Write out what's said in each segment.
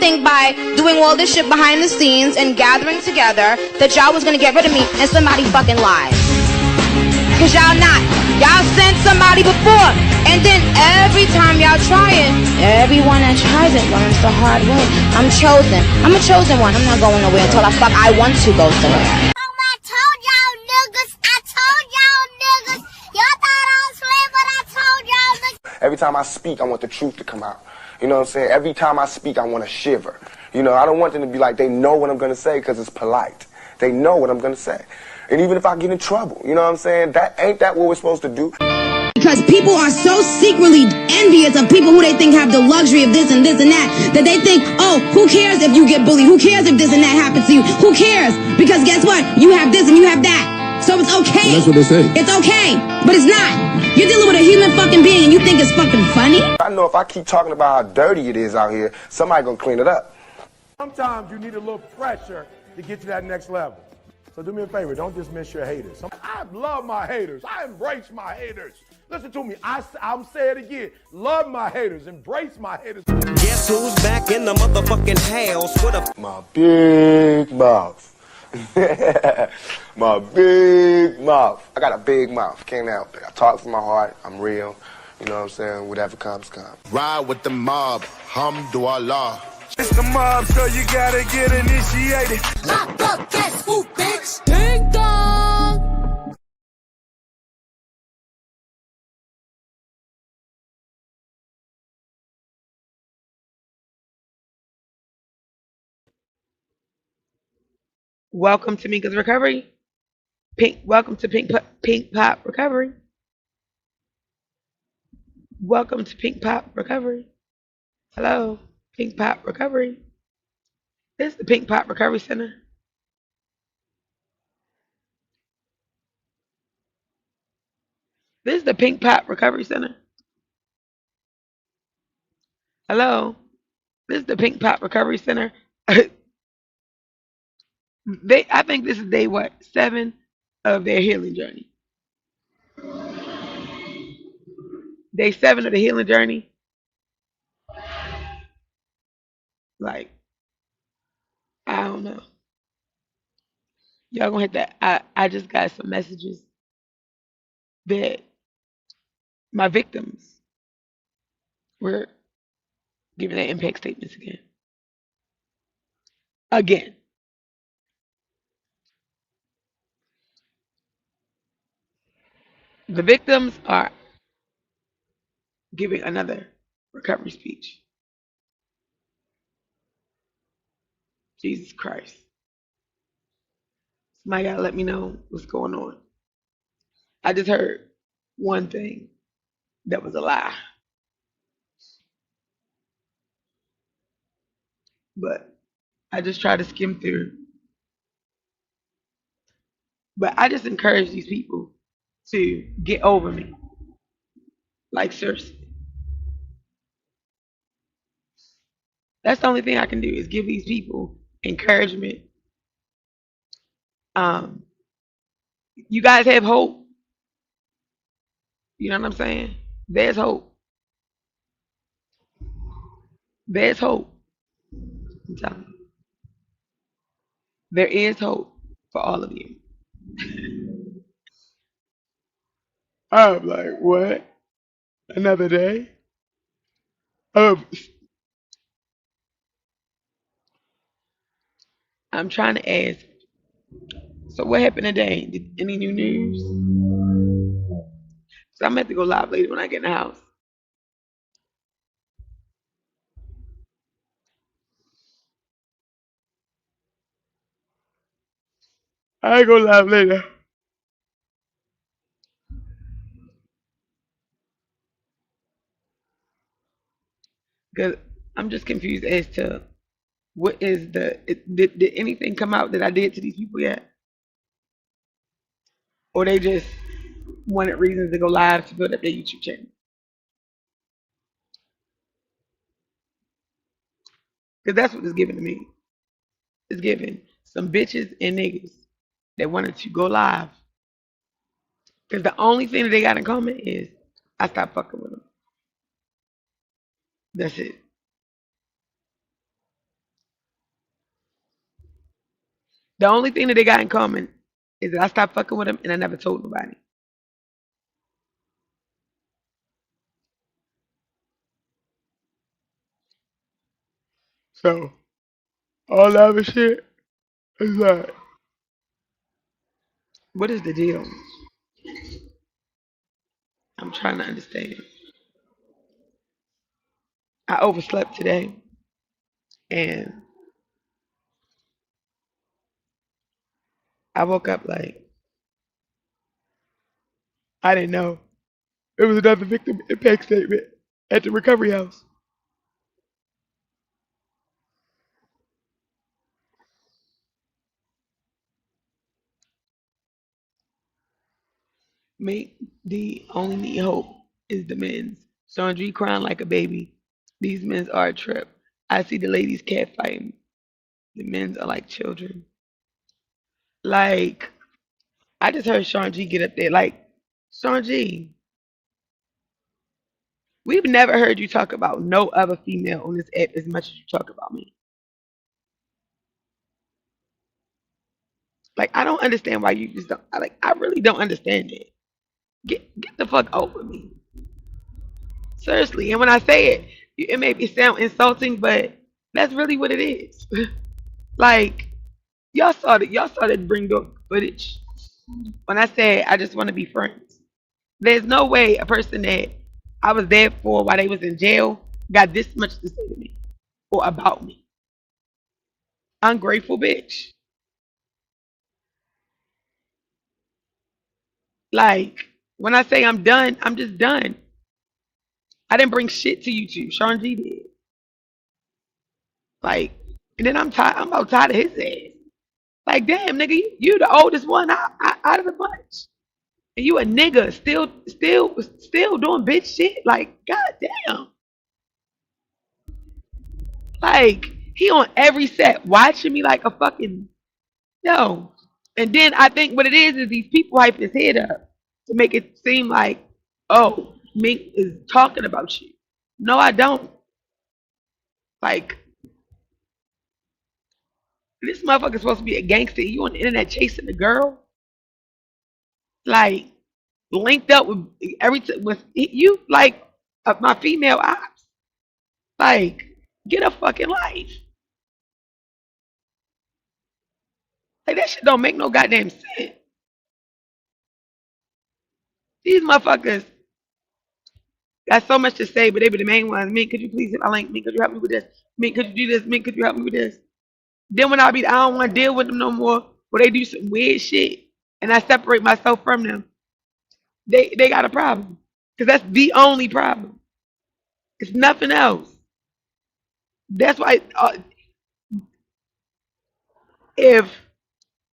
think by doing all this shit behind the scenes and gathering together that y'all was gonna get rid of me and somebody fucking lied. Cause y'all not. Y'all sent somebody before. And then every time y'all try it, everyone that tries it learns the hard way. I'm chosen. I'm a chosen one. I'm not going nowhere until I want to go somewhere. I told y'all niggas. Y'all thought I was playing, but I told y'all niggas. Every time I speak, I want the truth to come out. You know what I'm saying? Every time I speak, I want to shiver. You know, I don't want them to be like, they know what I'm going to say because it's polite. They know what I'm going to say. And even if I get in trouble, you know what I'm saying? Ain't that what we're supposed to do? Because people are so secretly envious of people who they think have the luxury of this and that they think, oh, who cares if you get bullied? Who cares if this and that happens to you? Who cares? Because guess what? You have this and you have that. So it's okay. That's what they say. It's okay, but it's not. You're dealing with a human fucking being and you think it's fucking funny? I know if I keep talking about how dirty it is out here, somebody gonna clean it up. Sometimes you need a little pressure to get to that next level. So do me a favor, don't dismiss your haters. I love my haters. I embrace my haters. Listen to me, I'm saying it again. Love my haters, embrace my haters. Guess who's back in the motherfucking house with a... My big mouth. My big mouth. I got a big mouth, can't help it. I talk from my heart, I'm real. You know what I'm saying? Whatever comes, comes. Ride with the mob, hamdulillah. It's the mob, so you gotta get initiated. Lock up, guess who, bitch? Ding dong! Welcome to Mika's Recovery. Welcome to Pink Pop Recovery. Welcome to Pink Pop Recovery. Hello, Pink Pop Recovery. This is the Pink Pop Recovery Center. This is the Pink Pop Recovery Center. Hello, this is the Pink Pop Recovery Center. I think this is day 7 of their healing journey. Day 7 of the healing journey. Like, I don't know. Y'all gonna hit that. I just got some messages that my victims were giving their impact statements again. Again. The victims are giving another recovery speech. Jesus Christ. Somebody gotta let me know what's going on. I just heard one thing that was a lie. But I just try to skim through. But I just encourage these people to get over me. Like, seriously. That's the only thing I can do is give these people encouragement. You guys have hope. You know what I'm saying? There's hope. There's hope. I'm telling you. There is hope for all of you. I'm like, what? Another day? I'm trying to ask. So what happened today? Any new news? So I'm gonna have to go live later when I get in the house. I go live later. Because I'm just confused as to what is did anything come out that I did to these people yet? Or they just wanted reasons to go live to build up their YouTube channel? Because that's what it's giving to me. It's giving some bitches and niggas that wanted to go live. Because the only thing that they got in common is I stopped fucking with them. That's it. The only thing that they got in common is that I stopped fucking with them and I never told nobody. So all that other shit is like, what is the deal? I'm trying to understand. I overslept today and I woke up like I didn't know. It was another victim impact statement at the recovery house. Make the only need hope is the men's. Sandry crying like a baby. These men's are a trip. I see the ladies catfighting. The men's are like children. Like, I just heard Sean G get up there. Like, Sean G, we've never heard you talk about no other female on this app as much as you talk about me. Like, I don't understand why you just don't. I really don't understand it. Get the fuck over me. Seriously. And when I say it, it may be sound insulting, but that's really what it is. Like, y'all started bring up footage when I said I just want to be friends. There's no way a person that I was there for while they was in jail got this much to say to me or about me. Ungrateful bitch. Like, when I say I'm done, I'm just done. I didn't bring shit to you two. Sean G did. Like, and then I'm tired. I'm about tired of his ass. Like, damn, nigga, you the oldest one out of the bunch. And you a nigga still doing bitch shit. Like, goddamn. Like, he on every set watching me like a fucking yo. And then I think what it is these people hype his head up to make it seem like, oh, Mink is talking about you. No, I don't. Like, this motherfucker's supposed to be a gangster. You on the internet chasing the girl? Like, linked up with with you, like my female ops. Like, get a fucking life. Like, that shit don't make no goddamn sense. These motherfuckers got so much to say, but they be the main ones. Me, could you please hit my link? Me, could you help me with this? Me, could you do this? Me, could you help me with this? Then when I don't want to deal with them no more, or they do some weird shit, and I separate myself from them, they got a problem. Cause that's the only problem. It's nothing else. That's why if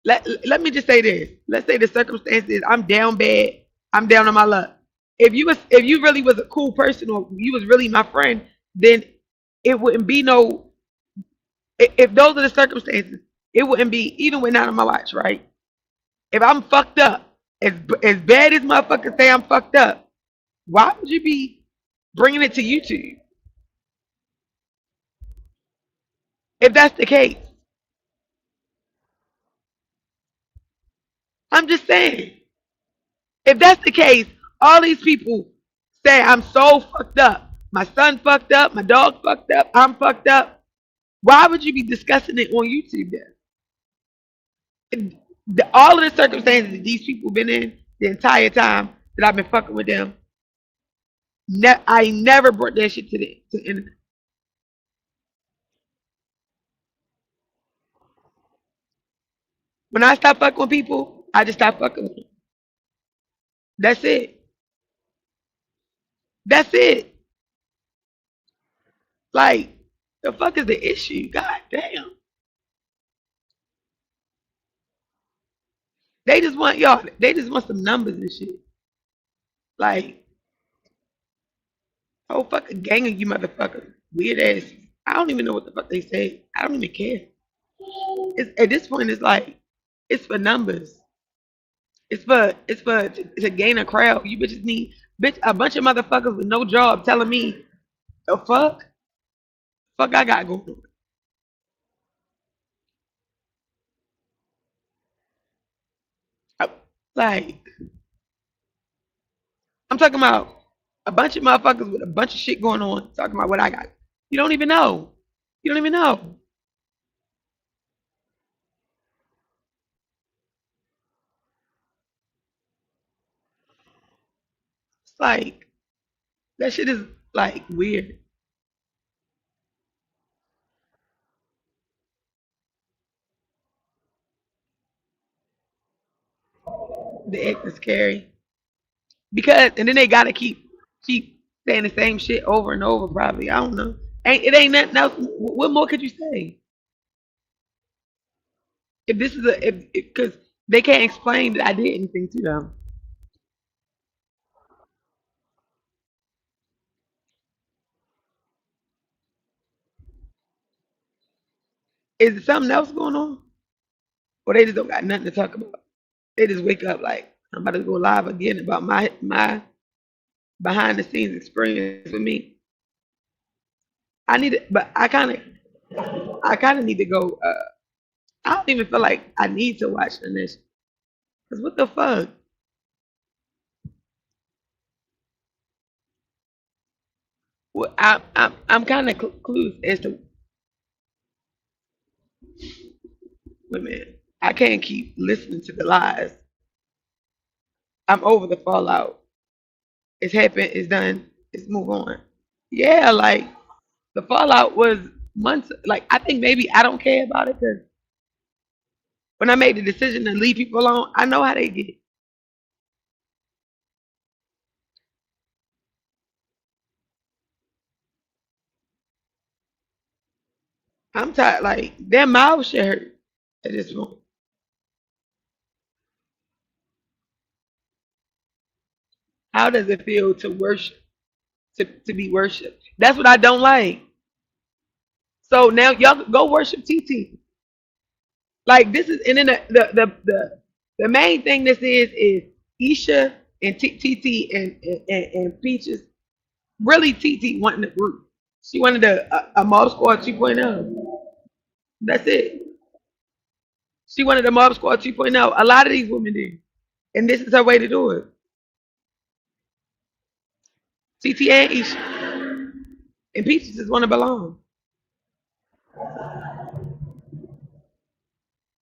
let me just say this. Let's say the circumstances, I'm down bad, I'm down on my luck. If you really was a cool person or you was really my friend, then it wouldn't be no if those are the circumstances, it wouldn't be even when not on my watch, right? If I'm fucked up, as bad as motherfuckers say I'm fucked up, why would you be bringing it to YouTube? If that's the case, I'm just saying. If that's the case, all these people say I'm so fucked up. My son fucked up. My dog fucked up. I'm fucked up. Why would you be discussing it on YouTube then? All of the circumstances that these people been in the entire time that I've been fucking with them, I never brought that shit to the internet. When I stop fucking with people, I just stop fucking with them. That's it. That's it. Like, the fuck is the issue? God damn. They just want y'all. They just want some numbers and shit. Like, whole fucking gang of you motherfuckers, weird ass. I don't even know what the fuck they say. I don't even care. It's at this point. It's like it's for numbers. It's for to gain a crowd. You bitches need a bunch of motherfuckers with no job telling me the fuck I got going on. Like, I'm talking about a bunch of motherfuckers with a bunch of shit going on talking about what I got. You don't even know. You don't even know. It's like, that shit is like weird. The X is scary. Because, and then they gotta keep saying the same shit over and over, probably. I don't know. Ain't nothing else. What more could you say? If this is a, if, because they can't explain that I did anything to them. Is there something else going on? Or they just don't got nothing to talk about? They just wake up like, I'm about to go live again about my behind the scenes experience with me. I need it, but I kind of need to go. I don't even feel like I need to watch the next. Cause what the fuck? Well, I'm kind of clueless as to. Wait a minute. I can't keep listening to the lies. I'm over the fallout. It's happened. It's done. Let's move on. Yeah, like the fallout was months. Like I think maybe I don't care about it because when I made the decision to leave people alone, I know how they get. I'm tired. Like their mouths should hurt at this point. How does it feel to worship? To be worshipped? That's what I don't like. So now y'all go worship TT. Like this is, and then the main thing this is Isha and TT and Peaches. Really, TT wanting the group. She wanted a Mob Squad 2.0. That's it. She wanted a Mob Squad 2.0. A lot of these women did, and this is her way to do it. TT and Isha and Peaches just want to belong.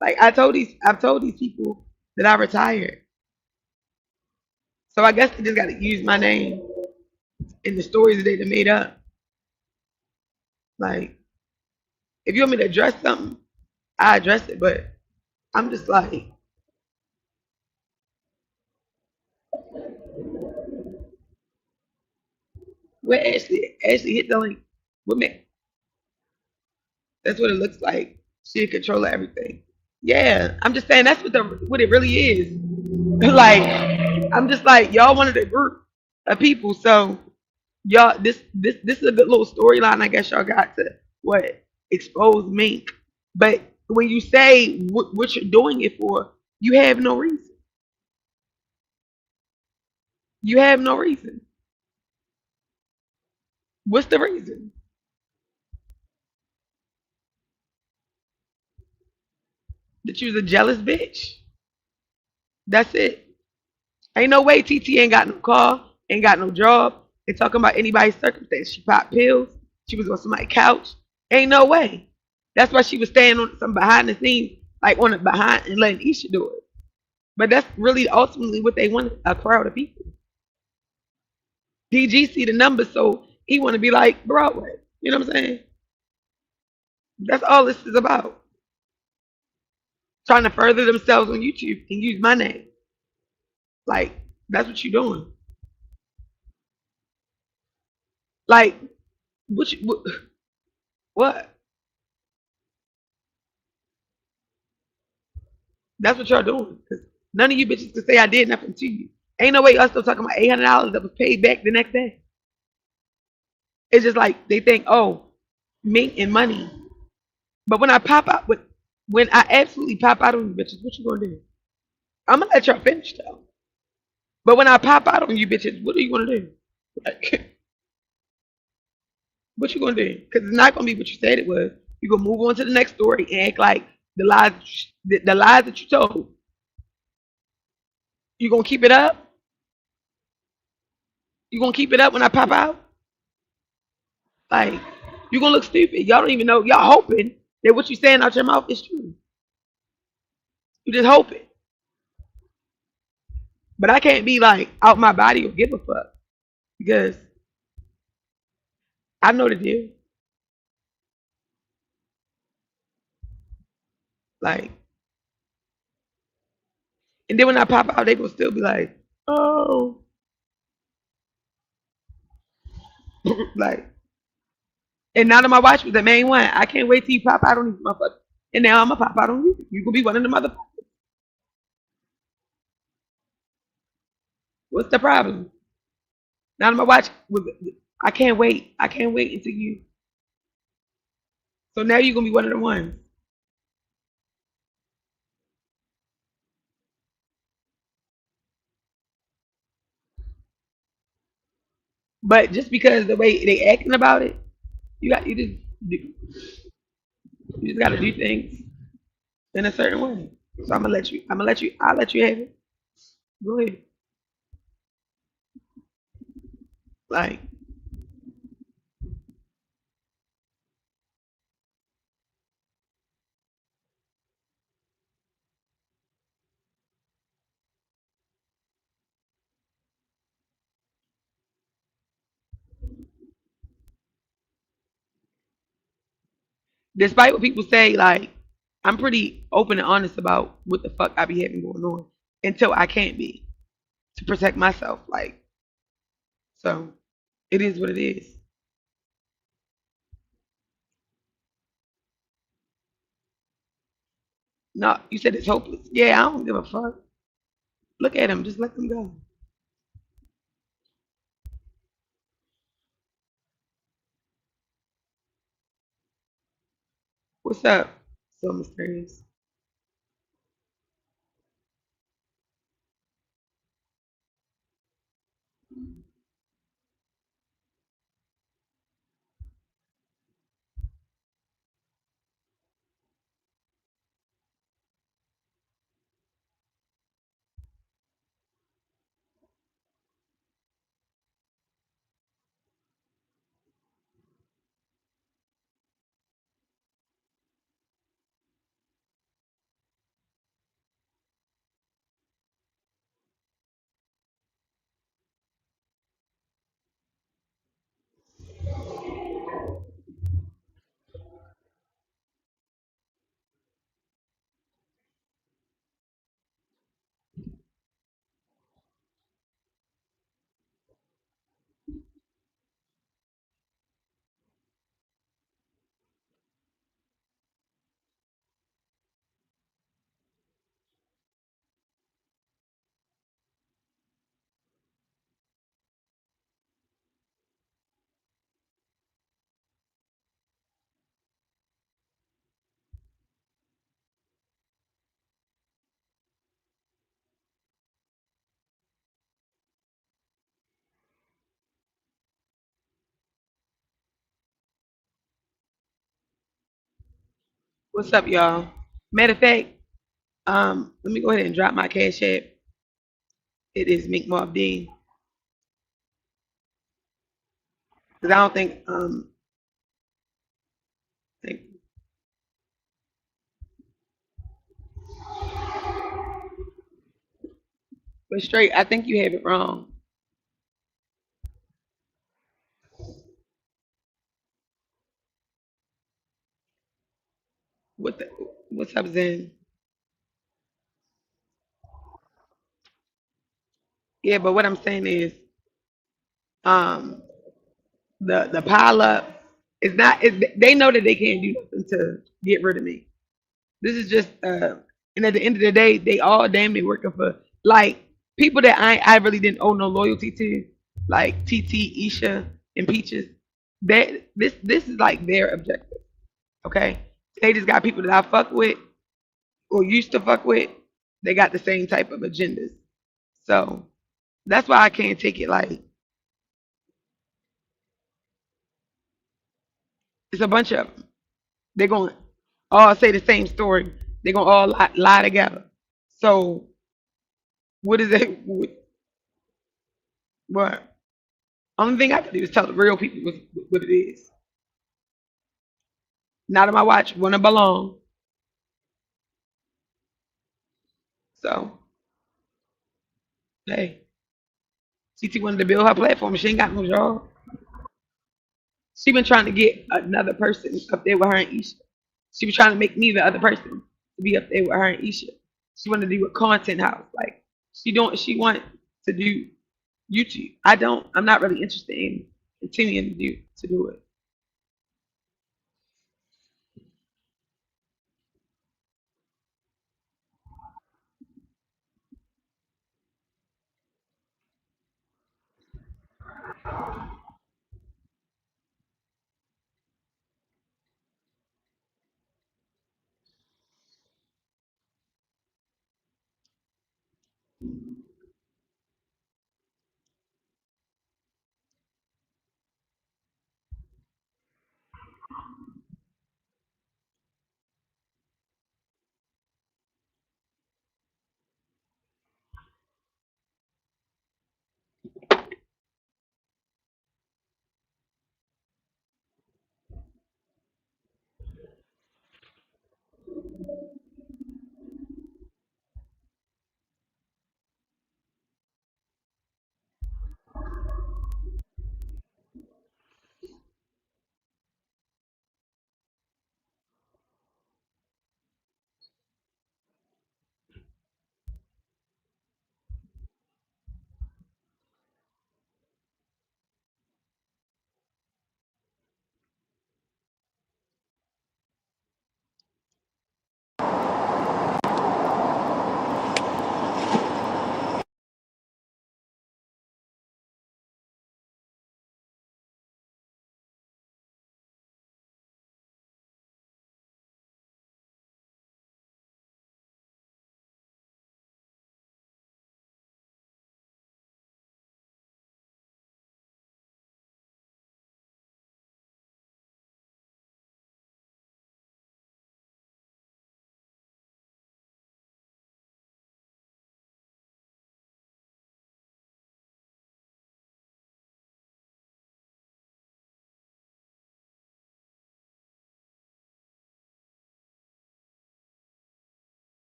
Like I've told these people that I retired. So I guess they just got to use my name in the stories that they done made up. Like, if you want me to address something, I address it. But I'm just like, where Ashley hit the link. With me. That's what it looks like. She in control of everything. Yeah, I'm just saying that's what it really is. Like, I'm just like y'all wanted a group of people, so y'all this is a good little storyline. I guess y'all got to what expose Mink, but when you say what you're doing it for, you have no reason. You have no reason. What's the reason? That you was a jealous bitch. That's it. Ain't no way TT ain't got no car, ain't got no job. They talking about anybody's circumstance. She popped pills. She was on somebody's couch. Ain't no way. That's why she was staying on some behind the scenes, like on the behind and letting Isha do it. But that's really ultimately what they want, a crowd of people. DG see the numbers, so he want to be like Broadway. You know what I'm saying? That's all this is about. Trying to further themselves on YouTube and use my name. Like, that's what you're doing. Like, what? That's what y'all doing. Because none of you bitches can say I did nothing to you. Ain't no way y'all still talking about $800 that was paid back the next day. It's just like they think, oh, mink and money. But when I pop out, when I absolutely pop out on you bitches, what you gonna do? I'm gonna let y'all finish though. But when I pop out on you bitches, what are you gonna do? Like, what you gonna do? Because it's not gonna be what you said it was. You gonna move on to the next story and act like the lies that you told. You gonna keep it up? You gonna keep it up when I pop out? Like, you gonna look stupid. Y'all don't even know. Y'all hoping that what you saying out your mouth is true. You just hoping. But I can't be like out my body or give a fuck because I know the deal. Like, and then when I pop out, they gonna still be like, oh, like. And now that my watch was the main one, I can't wait till you pop out on these motherfuckers. And now I'm gonna pop out on you. You gonna be one of the motherfuckers. What's the problem? Now that my watch was, I can't wait. I can't wait until you. So now you're gonna be one of the ones. But just because the way they acting about it, you just gotta do things in a certain way. So I'll let you have it. Go ahead. Like, despite what people say, like, I'm pretty open and honest about what the fuck I be having going on until I can't be to protect myself. Like, so it is what it is. No, you said it's hopeless. Yeah, I don't give a fuck. Look at them. Just let them go. What's up? So mysterious. What's up, y'all? Matter of fact, let me go ahead and drop my cash app. It is Mick Mob Dean. Because I don't think, but straight, I think you have it wrong. What the, what's up, Zen? Yeah, but what I'm saying is, um, the pile up is not. They know that they can't do nothing to get rid of me. This is just, and at the end of the day, they all damn near working for like people that I really didn't owe no loyalty to, like TT, Isha, and Peaches. That this is like their objective. Okay, they just got people that I fuck with or used to fuck with. They got the same type of agendas. So that's why I can't take it like it's a bunch of them. They're going to all say the same story. They're going to all lie together. So What is that? What? Only thing I can do is tell the real people what it is. Not on my watch, wouldn't belong. So, hey, CT wanted to build her platform. She ain't got no job. She been trying to get another person up there with her and Isha. She was trying to make me the other person to be up there with her and Isha. She wanted to do a content house. Like she want to do YouTube. I'm not really interested in continuing to do it.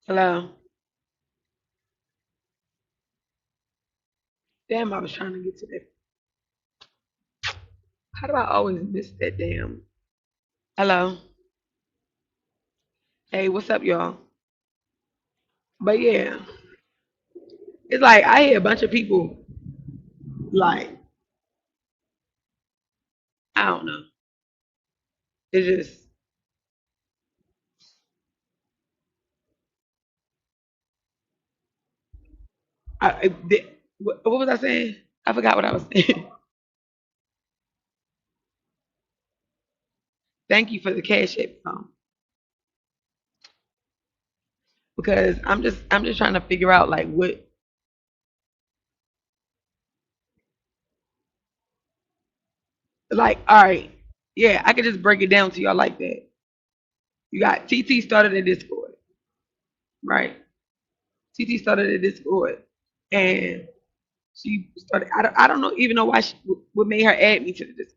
Hello. Damn, I was trying to get to that. How do I always miss that damn? Hello. Hey, what's up, y'all? But yeah, it's like I hear a bunch of people like I don't know. It's just what was I saying? I forgot what I was saying. Thank you for the cash app, because I'm just trying to figure out like what like all right, yeah, I could just break it down to y'all like that. You got TT started a Discord, right? TT started a Discord, and she started. I don't know even know why what made her add me to the Discord.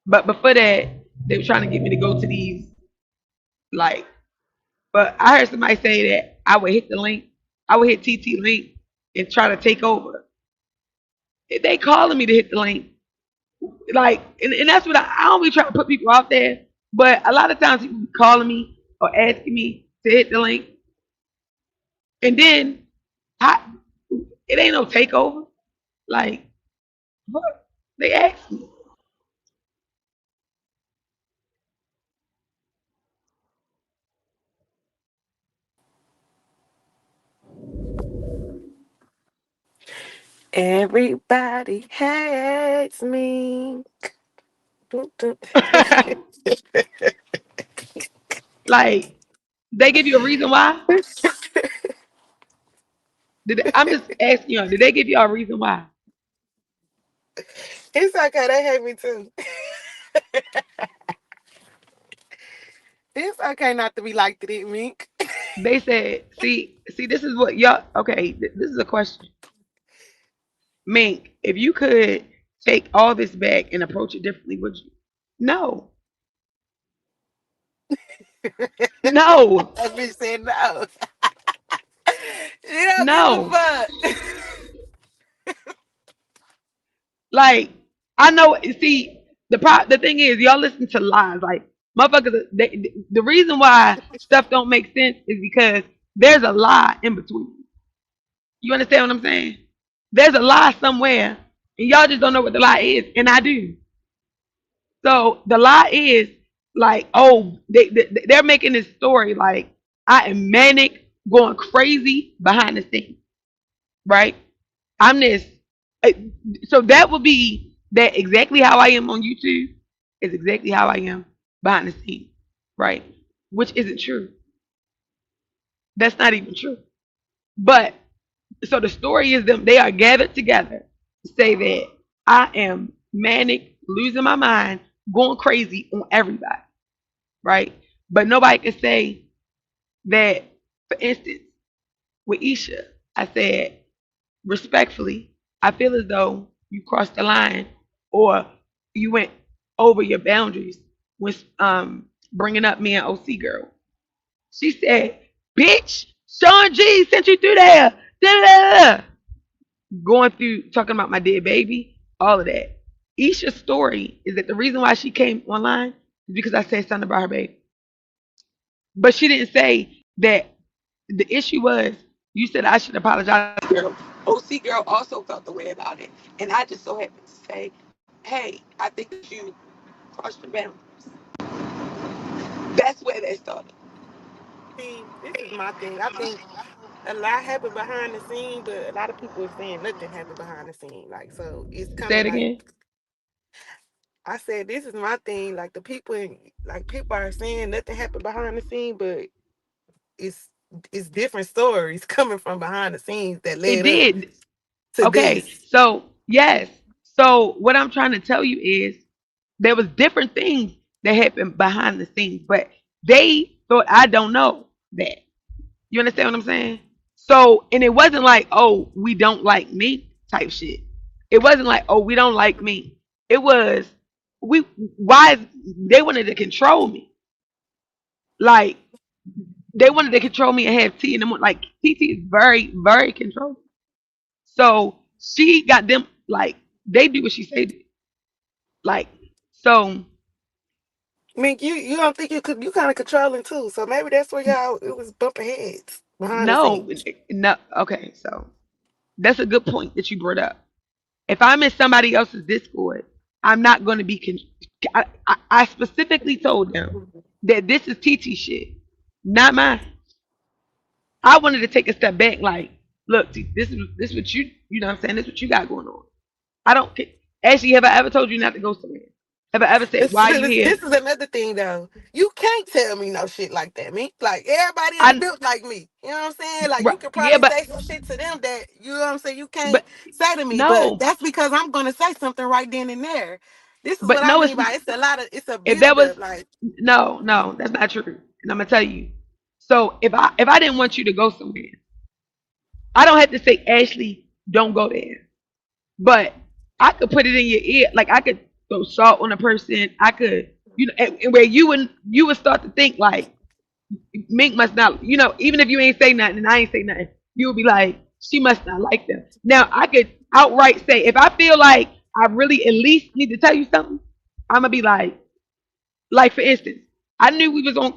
But before that, they were trying to get me to go to these like. But I heard somebody say that I would hit the link, I would hit TT link and try to take over. They calling me to hit the link, like, and that's what I don't be trying to put people out there. But a lot of times people be calling me or asking me to hit the link, and then I, it ain't no takeover. Like, what? They asked me. Everybody hates me. Like, they give you a reason why? I'm just asking you, did they give you a reason why? It's okay. They hate me too. It's okay not to be liked it, Mink. They said, see, this is what y'all, okay, this is a question. Mink, if you could take all this back and approach it differently, would you? No. No. That bitch said no. You don't give a No. fuck. Like, I know, see, the thing is, y'all listen to lies. Like, motherfuckers, the reason why stuff don't make sense is because there's a lie in between. You understand what I'm saying? There's a lie somewhere, and y'all just don't know what the lie is, and I do. So the lie is like, oh, they're making this story like I am manic, going crazy behind the scenes, right? I'm this. uh, So that would be that exactly how I am on YouTube is exactly how I am behind the scenes, right? Which isn't true. That's not even true. But so the story is them. They are gathered together to say that I am manic, losing my mind, going crazy on everybody, right? But nobody can say that. For instance, with Isha, I said respectfully, I feel as though you crossed the line or you went over your boundaries when bringing up me and OC girl. She said, "Bitch, Sean G sent you through there." Da, da, da, da. Going through talking about my dead baby, all of that. Isha's story is that the reason why she came online is because I said something about her baby. But she didn't say that the issue was you said I should apologize. Girl. OC girl also felt the way about it. And I just so happened to say, hey, I think that you crossed your boundaries. That's where that started. See, this is my thing. I think a lot happened behind the scene, but a lot of people are saying nothing happened behind the scene. Like, so it's kind Say of it like again. I said, this is my thing. Like like people are saying nothing happened behind the scene, but it's it's different stories coming from behind the scenes that It led up did. to Okay. this. So yes. So what I'm trying to tell you is there was different things that happened behind the scenes, but they thought I don't know that. You understand what I'm saying? So, and it wasn't like, oh, we don't like me type shit. It wasn't like, oh, we don't like me. It was we why they wanted to control me. Like they wanted to control me and have T in the morning. Like TT is very, very controlling. So she got them like they do what she said. Like so I mean, you don't think you kind of controlling too, so maybe that's where y'all it was bumping heads behind the no, scenes. no. Okay, so that's a good point that you brought up. If I'm in somebody else's Discord, I'm not going to be. I specifically told them that this is TT shit, not mine. I wanted to take a step back, like, look, this is what you know what I'm saying. This is what you got going on. I don't care. Actually, have I ever told you not to go somewhere? Have I ever said why you here? This is another thing though. You can't tell me no shit like that, me. Like everybody ain't I built like me. You know what I'm saying? Like you right, could yeah, probably say some shit to them that you know what I'm saying you can't but say to me, but no, that's because I'm gonna say something right then and there. This is but what I no, mean by it's a lot of it's a if that build was up. Like no, that's not true. And I'm gonna tell you. So if I didn't want you to go somewhere, I don't have to say, Ashley, don't go there. But I could put it in your ear, like I could throw salt on a person. I could, and where you would start to think like Mink must not, even if you ain't say nothing and I ain't say nothing, you would be like, she must not like them. Now I could outright say if I feel like I really at least need to tell you something, I'm gonna be like for instance, I knew we was on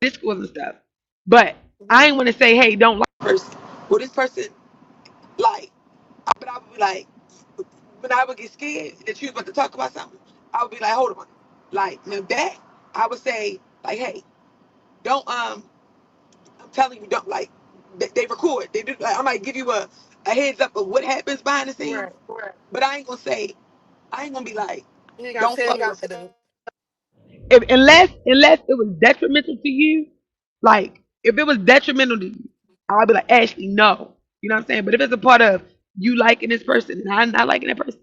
Discord and stuff, but I ain't want to say, hey, don't like this person. Well, this person like, but I would be like, when I would get scared that you was about to talk about something, I would be like, hold on. Like, now that, I would say, like, hey, don't, I'm telling you, don't, like, they record. They do, like, I might give you a heads up of what happens behind the scenes. Right. But I ain't gonna be like, You ain't gonna don't tell fuck me with what to do. unless it was detrimental to you. Like if it was detrimental to you, I'll be like, Ashley, no. You know what I'm saying? But if it's a part of you liking this person and I'm not liking that person,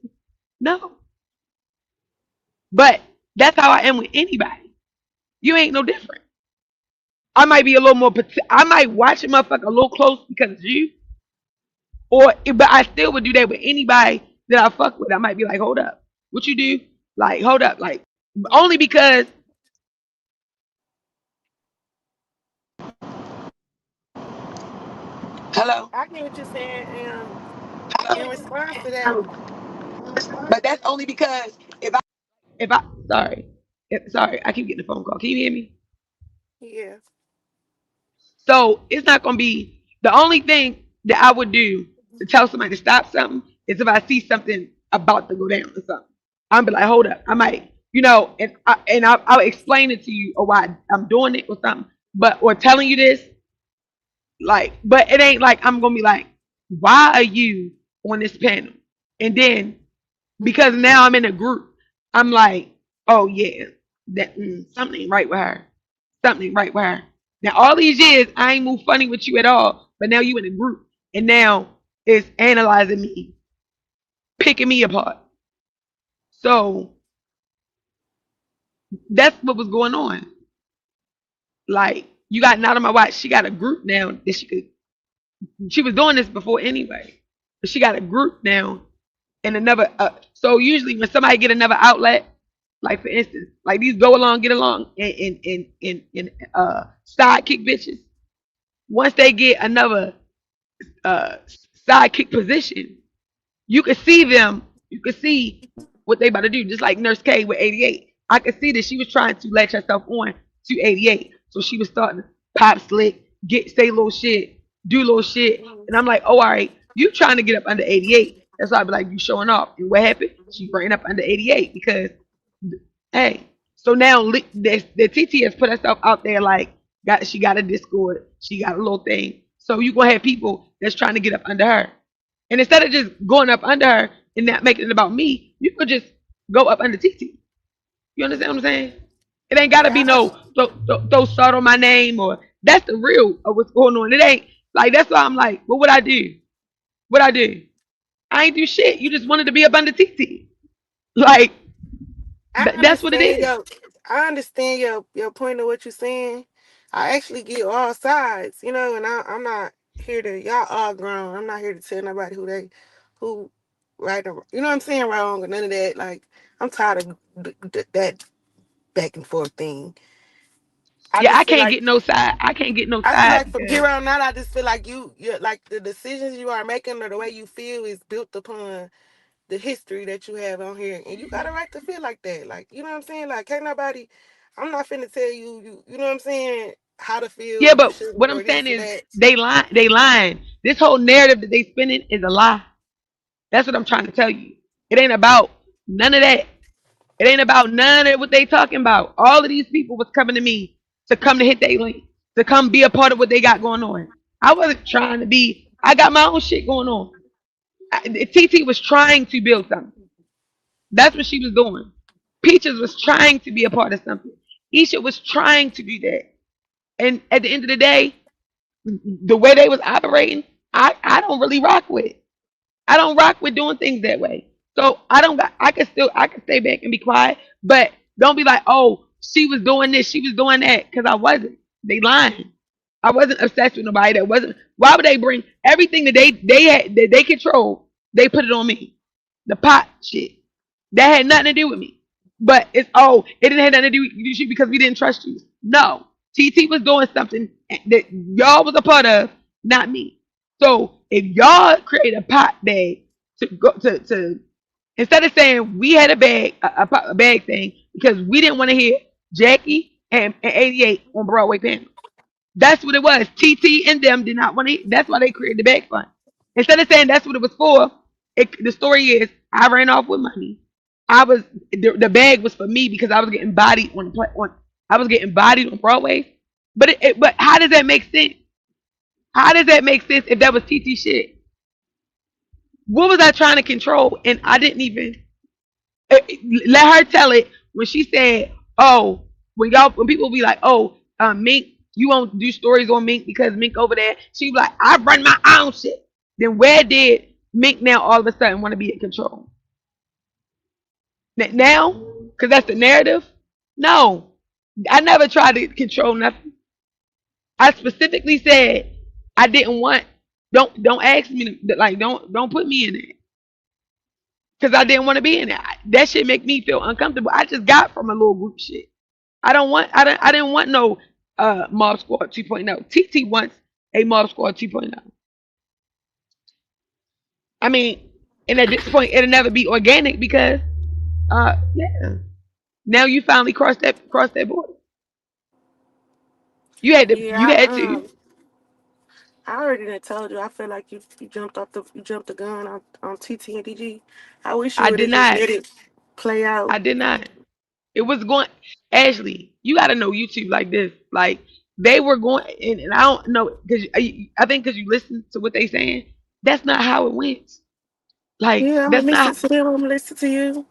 no. But that's how I am with anybody. You ain't no different. I might be a little more. I might watch a motherfucker a little close because of you, but I still would do that with anybody that I fuck with. I might be like, hold up, what you do? Like, hold up, like only because. Hello. I get what you're saying. In response to that, But that's only because if I sorry, sorry, I keep getting a phone call. Can you hear me? yeah. So it's not gonna be the only thing that I would do to tell somebody to stop something is if I see something about to go down or something. I'm be like, hold up, I might, I'll explain it to you or why I'm doing it or something, but or telling you this, like, but it ain't like I'm gonna be like, why are you on this panel? And then because Mm-hmm. now I'm in a group, I'm like, oh yeah, that something ain't right with her. Something ain't right with her. Now all these years I ain't moved funny with you at all, but now you in a group, and now it's analyzing me, picking me apart. So that's what was going on. Like you got not on my watch. She got a group now that she could. She was doing this before anyway, but she got a group now and another. So usually when somebody get another outlet, like for instance, like these go along, get along, and sidekick bitches. Once they get another uh sidekick position, you could see them. You could see what they about to do. Just like Nurse K with 88, I could see that she was trying to latch herself on to 88, so she was starting to pop slick, say little shit, do little shit, and I'm like, oh, all right, you trying to get up under 88. That's why I be like, you showing off. And what happened? She bringing up under 88 because, hey, so now the TT has put herself out there like, she got a Discord, she got a little thing. So you gonna have people that's trying to get up under her. And instead of just going up under her and not making it about me, you could just go up under TT. You understand what I'm saying? It ain't gotta Yeah, be no throw salt on my name or that's the real of what's going on. It ain't like that's why I'm like, what would I do? What I do? I ain't do shit. You just wanted to be up under TT. Like I that's what it understand is. your point of what you're saying. I actually get all sides, and I'm not here to y'all all grown. I'm not here to tell nobody who right or you know what I'm saying wrong or none of that. Like I'm tired of that back and forth thing. I Yeah, just I feel can't like get no side. I can't get no I feel side like from because here on out, I just feel like you're like the decisions you are making or the way you feel is built upon the history that you have on here, and you got a right to feel like that. Like you know what I'm saying? Like can't nobody. I'm not finna tell you know what I'm saying how to feel. yeah, You but should what I'm or this saying or is that. they lying. They lying. This whole narrative that they spinning is a lie. That's what I'm trying to tell you. It ain't about none of that. It ain't about none of what they talking about. All of these people was coming to me to come to hit their link, to come be a part of what they got going on. I wasn't trying to be. I got my own shit going on. TT was trying to build something. That's what she was doing. Peaches was trying to be a part of something. Isha was trying to do that. And at the end of the day, the way they was operating, I don't really rock with. I don't rock with doing things that way. So I don't got I can stay back and be quiet, but don't be like, oh, she was doing this, she was doing that, because I wasn't. They lying. I wasn't obsessed with nobody that wasn't. Why would they bring everything that they had that they control, they put it on me. The pot shit. That had nothing to do with me. But it didn't have nothing to do with you because we didn't trust you. No. TT was doing something that y'all was a part of, not me. So if y'all create a pot bag to go to instead of saying we had a bag thing because we didn't want to hear Jackie and 88 on Broadway panel. That's what it was. TT and them did not want to. That's why they created the bag fund. Instead of saying that's what it was for, the story is I ran off with money. I was the bag was for me because I was getting bodied on I was getting bodied on Broadway. But how does that make sense? How does that make sense if that was TT shit? What was I trying to control? And I didn't even let her tell it when she said, "Oh, when people be like, oh, Mink, you won't do stories on Mink because Mink over there." She be like, "I run my own shit." Then where did Mink now all of a sudden want to be in control? Now, because that's the narrative. No, I never tried to control nothing. I specifically said I didn't want. Don't ask me to, like don't put me in it because I didn't want to be in it. That shit make me feel uncomfortable. I just got from a little group shit. I didn't want no Mob Squad 2.0. TT wants a Mob Squad 2.0. I mean, and at this point it'll never be organic because yeah. Now you finally crossed that border. You Yeah, had to. I already done told you. I feel like you jumped the gun on TT and DG. I wish you I would did have just not. let it play out. I did not. It was going. Ashley, you got to know YouTube like this. Like they were going, and I don't know because I think because you listen to what they saying, that's not how it went. Like Yeah, I'm that's gonna listen not. to them. I'm gonna listen to you.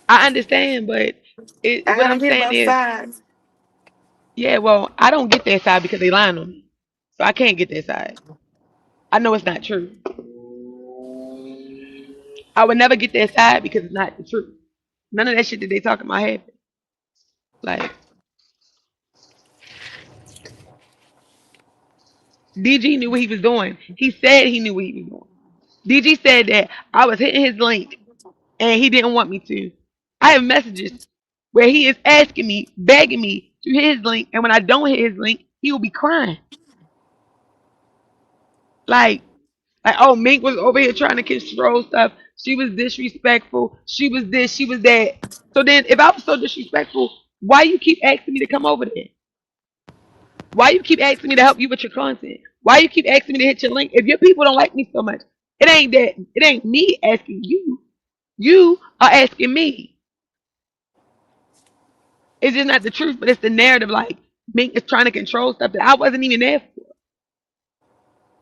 I understand, but I what gotta I'm hear saying both is, sides. yeah. Well, I don't get that side because they lying on me, so I can't get that side. I know it's not true. I would never get that side because it's not the truth. None of that shit that they talking about happened. Like DG knew what he was doing. He said he knew what he was doing. DG said that I was hitting his link and he didn't want me to. I have messages where he is asking me, begging me to hit his link, and when I don't hit his link, he will be crying. Like, oh, Mink was over here trying to control stuff. She was disrespectful. She was this. She was that. So then, if I was so disrespectful, why you keep asking me to come over there? Why you keep asking me to help you with your content? Why you keep asking me to hit your link? If your people don't like me so much, it ain't that. It ain't me asking you. You are asking me. It's just not the truth, but it's the narrative. Like Mink is trying to control stuff that I wasn't even there for.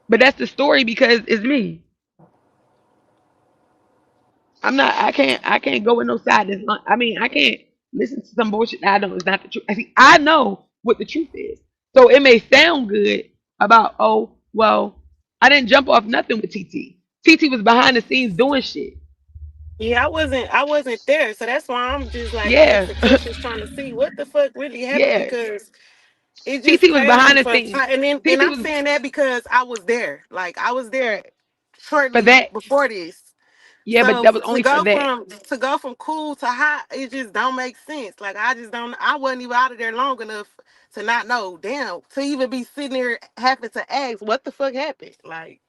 But that's the story because it's me. I'm not. I can't go with no side. I mean, I can't listen to some bullshit that I know is not the truth. I know what the truth is. So it may sound good about, oh well, I didn't jump off nothing with TT. TT was behind the scenes doing shit. Yeah, I wasn't there, so that's why I'm just like Yeah, asking questions, trying to see what the fuck really happened yeah. because it's just TT was crazy behind the for scenes. and TT I'm was saying that because I was there. Like I was there for shortly that. before this. Yeah, but So that was only for that. to go from cool to hot, it just don't make sense. Like I just don't. I wasn't even out of there long enough to not know. Damn, to even be sitting there having to ask what the fuck happened. Like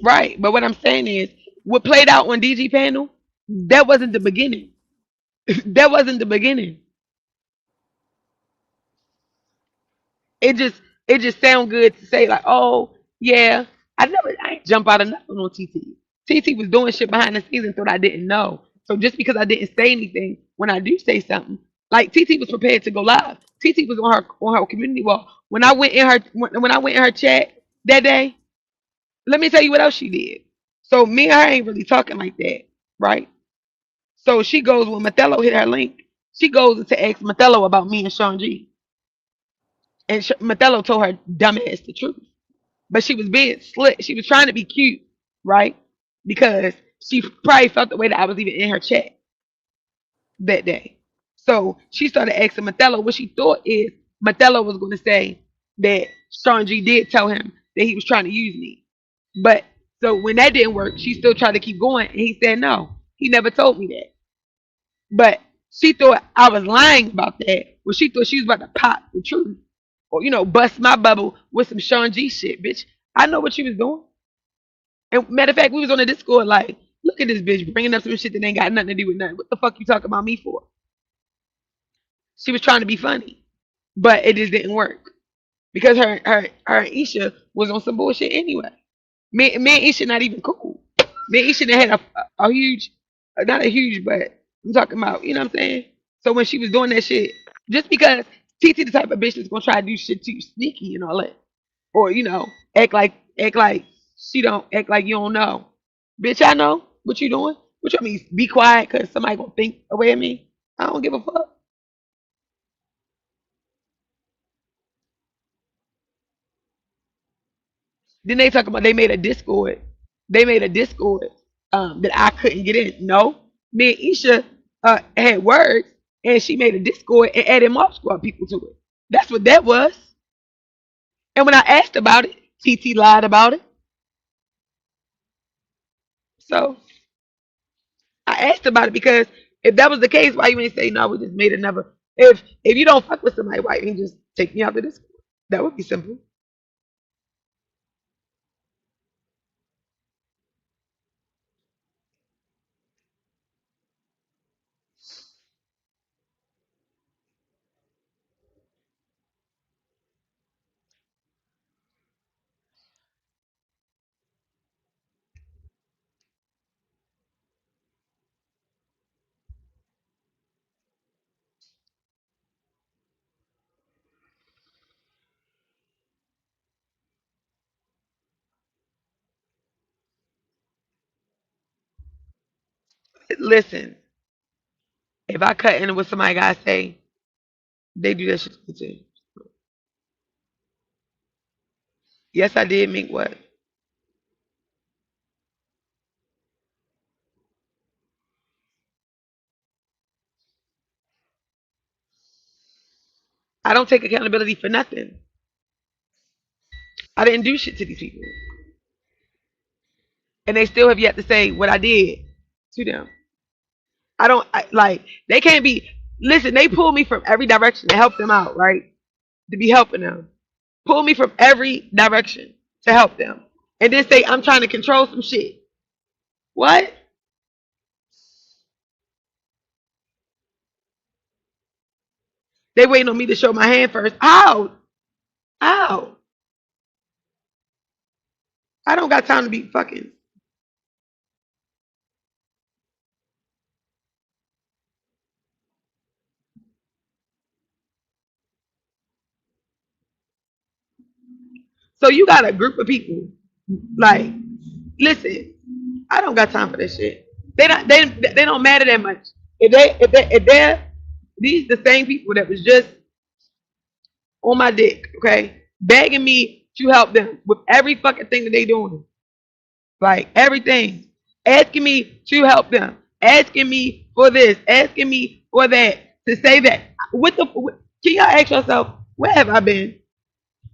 Right. But what I'm saying is, what played out on DG panel, that wasn't the beginning. That wasn't the beginning. It just sound good to say like, oh yeah, I ain't jump out of nothing on TT. TT was doing shit behind the scenes and thought I didn't know. So just because I didn't say anything, when I do say something, like TT was prepared to go live. TT was on her community wall. When I went in her chat that day, let me tell you what else she did. So me and her ain't really talking like that, right? So she goes when Mathello hit her link. She goes to ask Mathello about me and Sean G. And Mathello told her dumbass the truth. But she was being slick. She was trying to be cute, right? Because she probably felt the way that I was even in her chat that day. So she started asking Mathello what she thought is Mathello was going to say that Sean G did tell him that he was trying to use me. But so when that didn't work, she still tried to keep going. And he said, no, he never told me that. But she thought I was lying about that. Well, she thought she was about to pop the truth. Or, bust my bubble with some Sean G shit, bitch. I know what she was doing. And matter of fact, we was on the Discord like, look at this bitch bringing up some shit that ain't got nothing to do with nothing. What the fuck you talking about me for? She was trying to be funny, but it just didn't work because her and Isha was on some bullshit anyway. Me and Isha not even cool. Me and Isha done had a huge, not a huge, but I'm talking about, you know what I'm saying? So when she was doing that shit, just because TT the type of bitch that's gonna try to do shit to you sneaky and all that, or act like she don't act like you don't know, bitch. I know. What you doing? What you mean? Be quiet because somebody gonna think away at me. I don't give a fuck. Then they talk about they made a Discord. They made a Discord that I couldn't get in. No, me and Isha had words, and she made a Discord and added Mob Squad people to it. That's what that was. And when I asked about it, TT lied about it. So I asked about it because if that was the case, why you ain't say no? We just made another. If you don't fuck with somebody, why you ain't just take me out of this? That would be simple. Listen, if I cut in with somebody, gotta say they do that shit to me too. Yes, I did make what? I don't take accountability for nothing. I didn't do shit to these people, and they still have yet to say what I did to them. Like they can't be. Listen, they pull me from every direction to help them out, right? To be helping them, pull me from every direction to help them, and then say I'm trying to control some shit. What? They waiting on me to show my hand first. Ow! Ow! I don't got time to be fucking. So you got a group of people. Like, listen, I don't got time for this shit. They don't matter that much. If they're these the same people that was just on my dick, okay, begging me to help them with every fucking thing that they doing, like everything, asking me to help them, asking me for this, asking me for that, to say that. Can y'all ask yourself where have I been?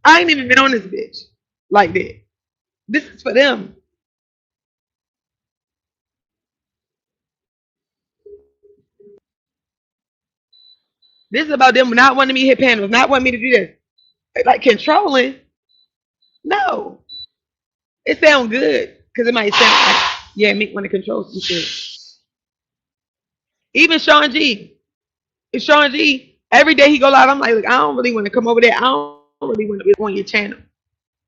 I ain't even been on this bitch like that. This is for them. This is about them not wanting me to hit panels, not wanting me to do this. Like controlling. No. It sounds good. Because it might sound like, yeah, me want to control some shit. Even Sean G. If Sean G, every day he go live, I'm like, look, I don't really want to come over there. I don't really want to be on your channel.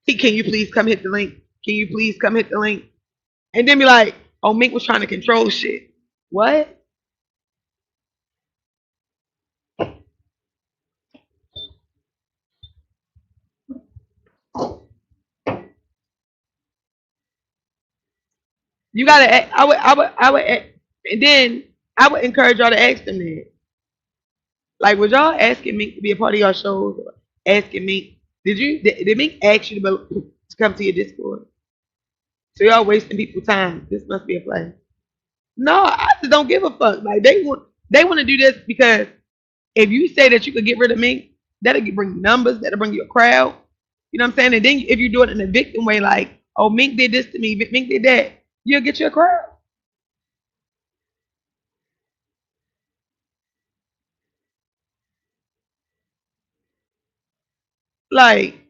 Can you please come hit the link? Can you please come hit the link? And then be like, oh, Mink was trying to control shit. What? You gotta. And then I would encourage y'all to ask them that. Like, was y'all asking me to be a part of your shows? Or asking me, did Mink ask you to come to your Discord? So y'all wasting people's time. This must be a play. No, I just don't give a fuck. Like they want to do this because if you say that you could get rid of Mink, that'll bring numbers, that'll bring you a crowd. You know what I'm saying? And then if you do it in a victim way, like, oh, Mink did this to me, Mink did that, you'll get your crowd. Like,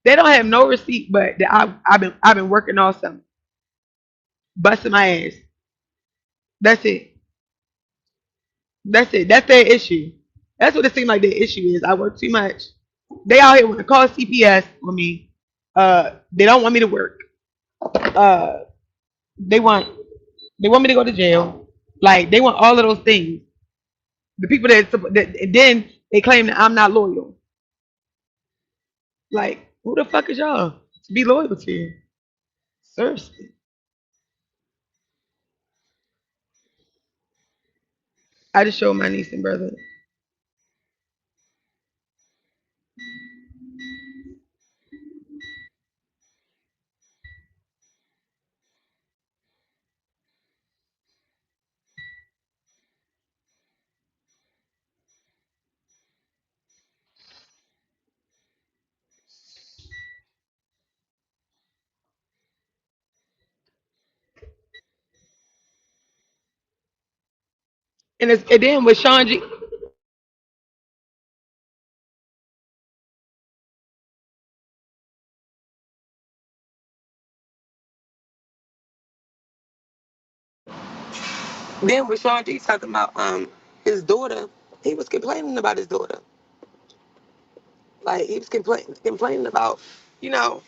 they don't have no receipt, but I've been working on something, busting my ass. That's it. That's it. That's their issue. That's what it seems like their issue is. I work too much. They out here want to call CPS on me. They don't want me to work. They want They want me to go to jail. Like they want all of those things. The people that and then they claim that I'm not loyal. Like who the fuck is y'all to be loyal to? Seriously. I just showed my niece and brother. And then with Sean G, then with Sean G talking about his daughter, he was complaining about his daughter. Like he was complaining about, you know,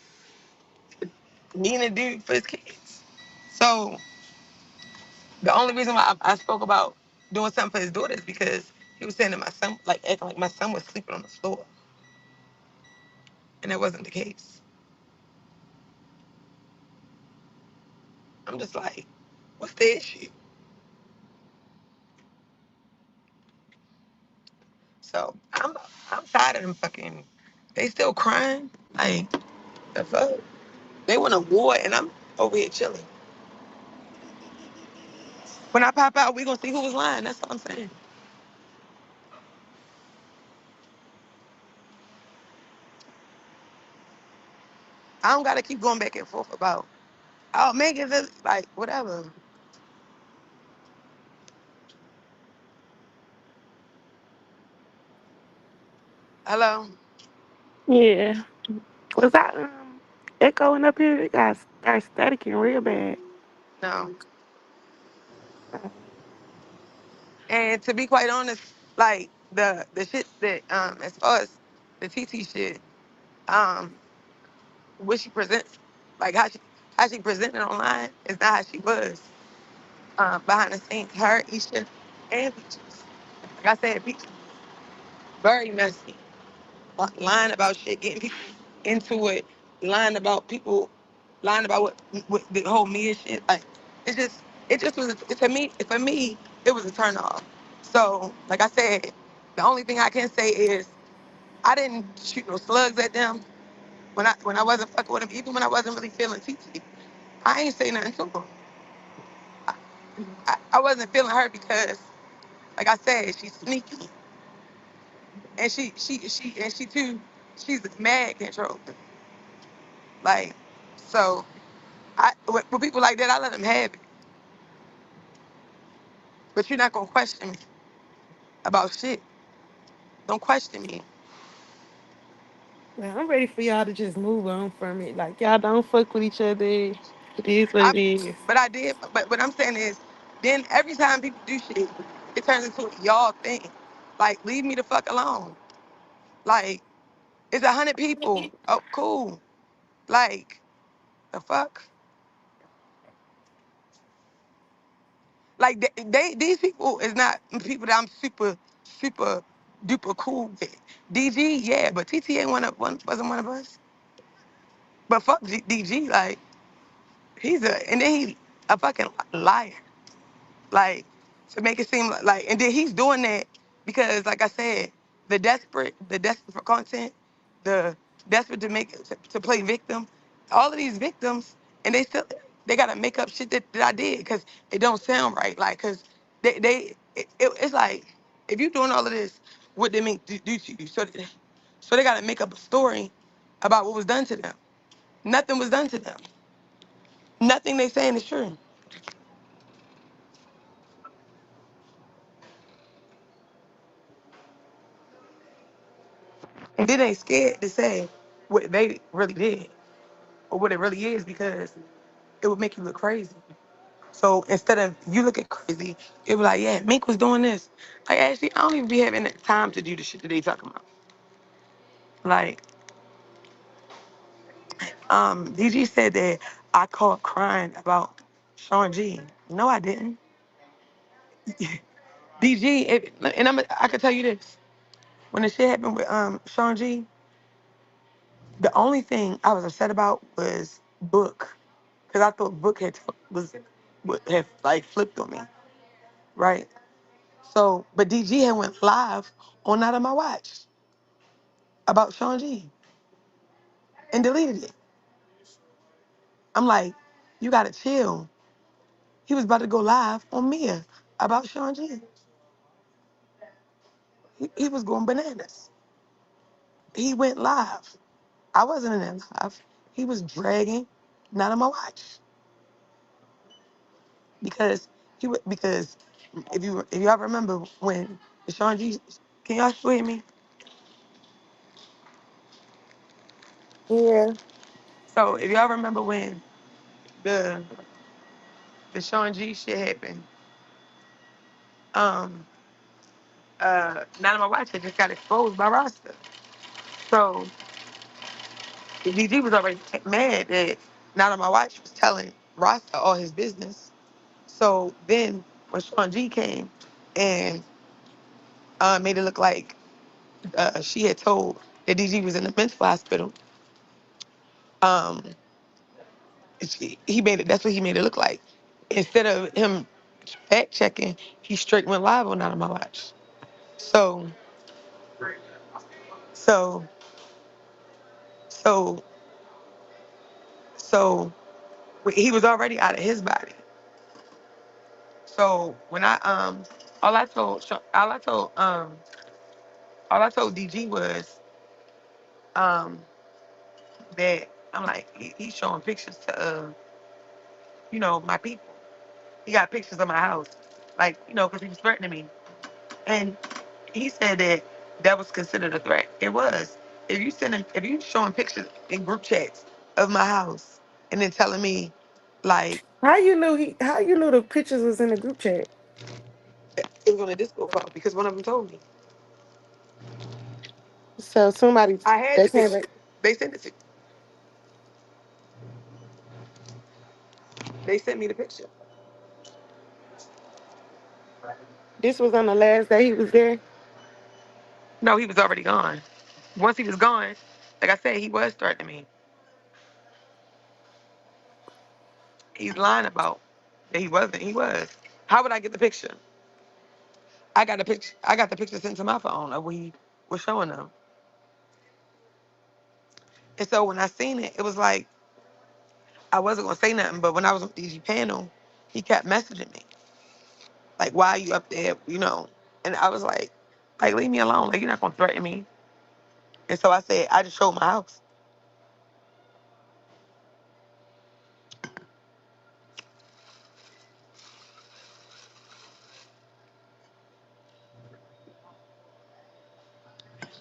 being a dude for his kids. So the only reason why I spoke about doing something for his daughter is because he was saying that my son, like acting like my son was sleeping on the floor, and that wasn't the case. I'm just like, what's the issue? So I'm tired of them fucking. They still crying. Like the fuck. They want a war, and I'm over here chilling. When I pop out, we gonna see who was lying. That's all I'm saying. I don't gotta keep going back and forth about. Oh, Megan, like whatever. Hello. Yeah. Was I echoing up here? It got started staticking real bad. No. And to be quite honest, like the shit that as far as the TT shit, um, what she presents, like how she presented online is not how she was behind the scenes. Her, Isha, and Peaches. Like I said, Peaches very messy, lying about shit, getting people into it, lying about people, lying about what the whole Mia shit. Like it just was to me. For me, it was a turn off. So, like I said, the only thing I can say is I didn't shoot no slugs at them when I wasn't fucking with them, even when I wasn't really feeling TT. I ain't say nothing to them. I wasn't feeling her because, like I said, she's sneaky and she too, she's mad control. Like, so with people like that, I let them have it. But you're not gonna question me about shit. Don't question me. Well, I'm ready for y'all to just move on from it. Like y'all don't fuck with each other. It is what I, it is. but I did. But what I'm saying is, then every time people do shit, it turns into a y'all thing. Like, leave me the fuck alone. Like, it's 100 people. Oh, cool. Like, the fuck. Like, these people is not people that I'm super duper cool with. DG, yeah, but TT ain't wasn't one of us. But fuck DG, like, and then he a fucking liar. Like to make it seem like, and then he's doing that because, like I said, the desperate for content, the desperate to to play victim, all of these victims, and they gotta make up shit that I did because it don't sound right. Like, cause it's like if you doing all of this, what they make do to you? So they gotta make up a story about what was done to them. Nothing was done to them. Nothing they saying is true. And then they scared to say what they really did or what it really is because it would make you look crazy. So instead of you looking crazy, it was like, yeah, Mink was doing this. Like, actually, I don't even be having the time to do the shit that they talking about. Like, DG said that I called crying about Sean G. No, I didn't. DG, and I can tell you this. When the shit happened with Sean G, the only thing I was upset about was Book, because I thought Book had like flipped on me, right? So, but DG had went live on Not on My Watch about Sean G and deleted it. I'm like, you gotta chill. He was about to go live on Mia about Sean G. He was going bananas. He went live. I wasn't in that live. He was dragging Not on My Watch because because if y'all remember when the Sean G, can y'all still hear me? Yeah. So if y'all remember when the the Sean G shit happened, um Not on My Watch had just got exposed by Rasta. So DG was already mad that Not on My Watch was telling Rasta all his business. So then when Sean G came and made it look like she had told that DG was in the mental hospital, um, he made it. That's what he made it look like. Instead of him fact checking, he straight went live on Not on My Watch. So, so, so, so he was already out of his body. So when all I told Sha- all I told DG was that I'm like he's showing pictures to my people. He got pictures of my house, like because he was threatening me, and he said that that was considered a threat. It was. If you showing pictures in group chats of my house and then telling me like How you knew the pictures was in the group chat? it was on a disco call because one of them told me So somebody I had they the came picture. back. They sent it to They sent me the picture. This was on the last day he was there. No, he was already gone. Once he was gone, like I said, he was threatening me. He's lying about that he wasn't. He was. How would I get the picture? I got the picture. I got the picture sent to my phone of what he was showing them. And so when I seen it, it was like I wasn't gonna say nothing. But when I was on DG panel, he kept messaging me like, "Why are you up there?" And I was like leave me alone. Like you're not gonna threaten me. And so I said, I just showed my house.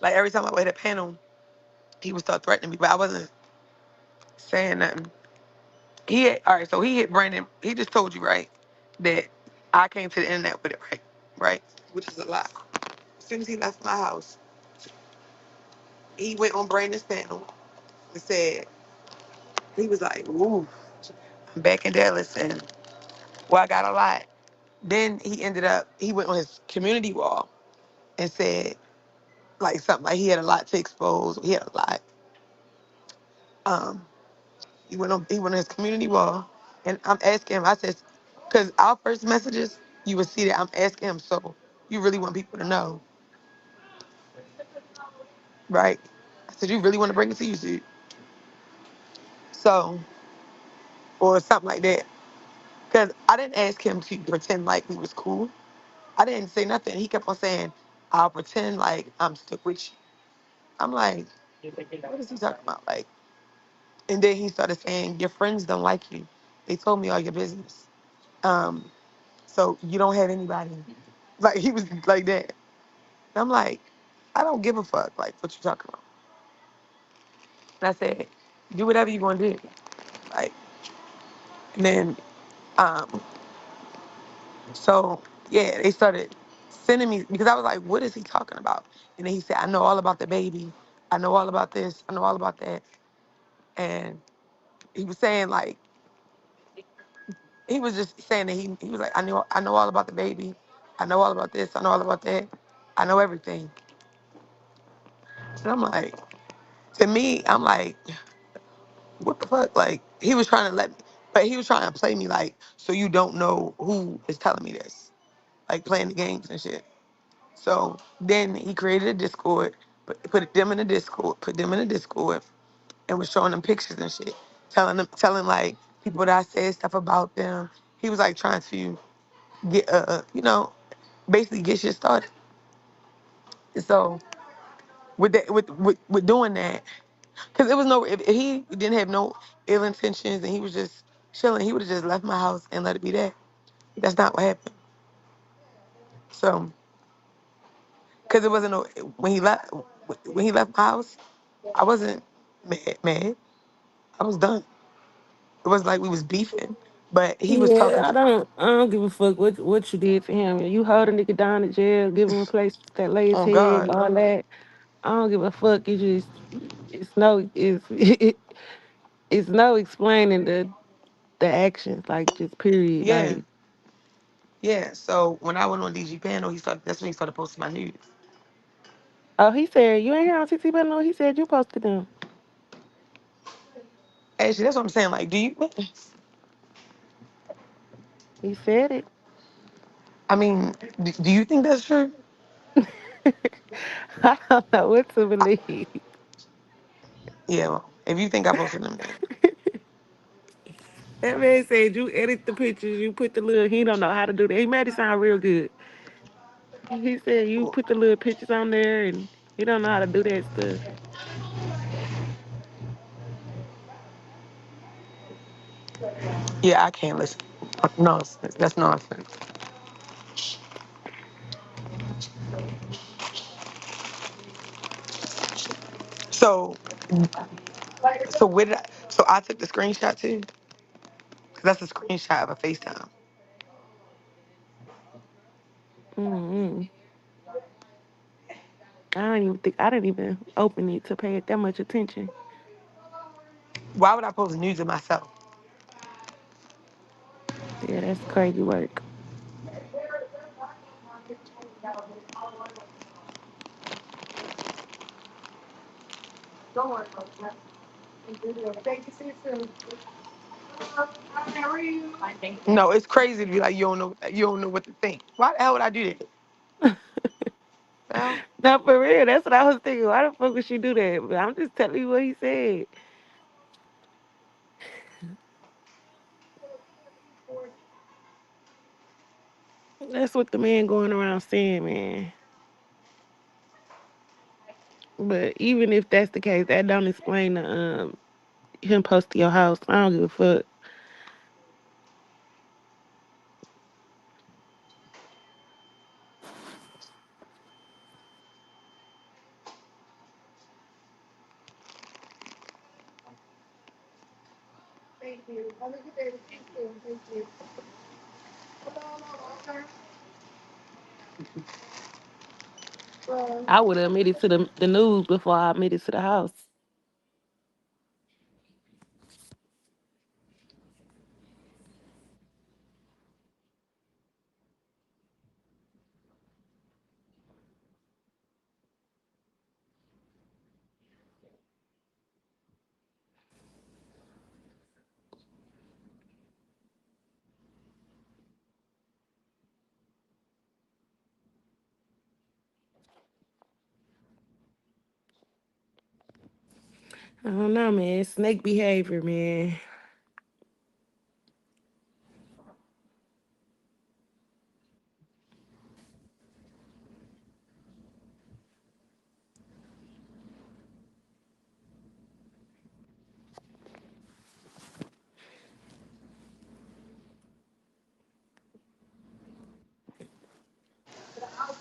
Like every time I went to panel, he would start threatening me, but I wasn't saying nothing. All right, so he hit Brandon. He just told you, right, that I came to the internet with it, right? Right? Which is a lie. As soon as he left my house, he went on Brandon's panel and said, he was like, ooh, I'm back in Dallas and well, I got a lot. Then he went on his community wall and said, like, something like he had a lot to expose. He had a lot. Um, he went on his community wall and I'm asking him, I said, because our first messages, you would see that I'm asking him, so you really want people to know, right? I said, you really want to bring it to YouTube? So, or something like that. Because I didn't ask him to pretend like we was cool. I didn't say nothing. He kept on saying, I'll pretend like I'm stuck with you. I'm like, what is he talking about? Like, and then he started saying, your friends don't like you. They told me all your business. Um, so you don't have anybody. Like, he was like that. And I'm like, I don't give a fuck, like, what you talking about. And I said, do whatever you want to do. Like, and then, um, so, yeah, they started sending me, because I was like, what is he talking about? And then he said, I know all about the baby. I know all about this. I know all about that. And he was saying, like, he was just saying that he was like, I know all about the baby. I know all about this. I know all about that. I know everything. And I'm like, to me, I'm like, what the fuck? Like, he was trying to let me, but he was trying to play me like, so you don't know who is telling me this. Like, playing the games and shit. So then he created a Discord, put them in the Discord, and was showing them pictures and shit, telling like people that I said stuff about them. He was like trying to get, basically get shit started. And so with that, with doing that, because it was no, if he didn't have no ill intentions and he was just chilling, he would have just left my house and let it be that. That's not what happened. So, because it wasn't no, when he left my house, I wasn't mad. I was done. It wasn't like we was beefing, but he was Yeah, talking. I don't give a fuck what you did to him. You hold a nigga down in jail, give him a place that lay his Oh head, God, all that. I don't give a fuck. It's no explaining the actions, like just period. yeah, Like, yeah. So when I went on DG panel, that's when he started posting my news. oh, he said you ain't here on TT but no, he said you posted them. Actually, that's what I'm saying. Like, He said it. I mean, do you think that's true? I don't know what to believe. Yeah. Well, if you think I posted them, then That man said you edit the pictures, you put the little. He don't know how to do that. He made it sound real good. He said you put the little pictures on there, and he don't know how to do that stuff. yeah, I can't listen. Nonsense. That's nonsense. So, so I took the screenshot too. 'Cause that's a screenshot of a FaceTime. Mm-hmm. I didn't even open it to pay it that much attention. Why would I post news of myself? Yeah, that's crazy work. No, it's crazy to be like you don't know what to think. Why the hell would I do that? Well, No, for real. That's what I was thinking. Why the fuck would she do that? But I'm just telling you what he said. That's what the man going around saying, man. But even if that's the case, that don't explain the him posting your house. I don't give a fuck. I would have admitted to the news before I admitted to the house. I don't know, man. Snake behavior, man.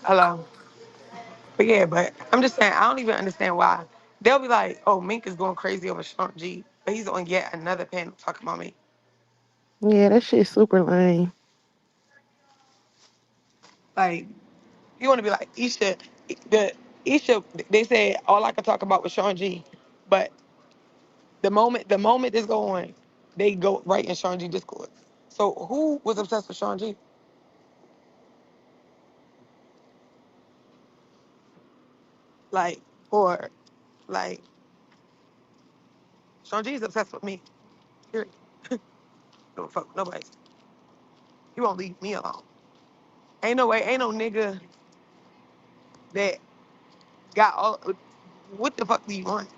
hello. But I'm just saying I don't even understand why. They'll be like, "Oh, Mink is going crazy over Sean G," but he's on yet another panel talking about me. Yeah, that shit's super lame. Like, you want to be like Isha, the Isha. They said all I could talk about was Sean G, but the moment this go on, they go right in Sean G Discord. So who was obsessed with Sean G? Like, or like Sean G is obsessed with me. Period. Don't fuck with nobody. He won't leave me alone. Ain't no way, ain't no nigga that got all. What the fuck do you want?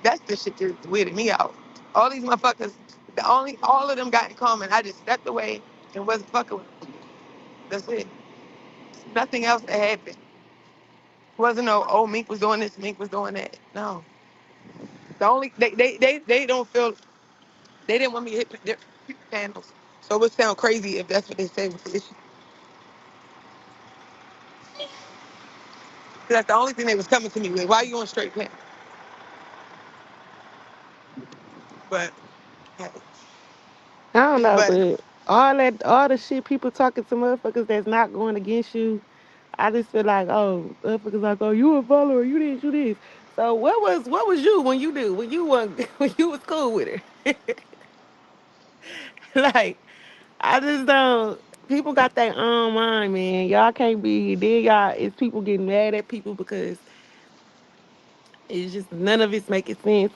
That's the shit that's weirding me out. All these motherfuckers, all of them got in common. I just stepped away and wasn't fucking with them. That's it. Nothing else that happened. Wasn't no, oh, Mink was doing this, Mink was doing that. No. The only they don't feel they didn't want me to hit their panels. So it would sound crazy if that's what they say with the issue. That's the only thing they was coming to me with. Why you on straight panel? But hey, I don't know, but but all the shit people talking to motherfuckers that's not going against you, I just feel like, oh, motherfuckers like, oh, you a follower, you this, you this. So what was you when you do when you was when you was cool with her? Like, I just don't. People got their own mind, man. Y'all can't be then. Y'all, it's people getting mad at people because it's just none of it's making sense.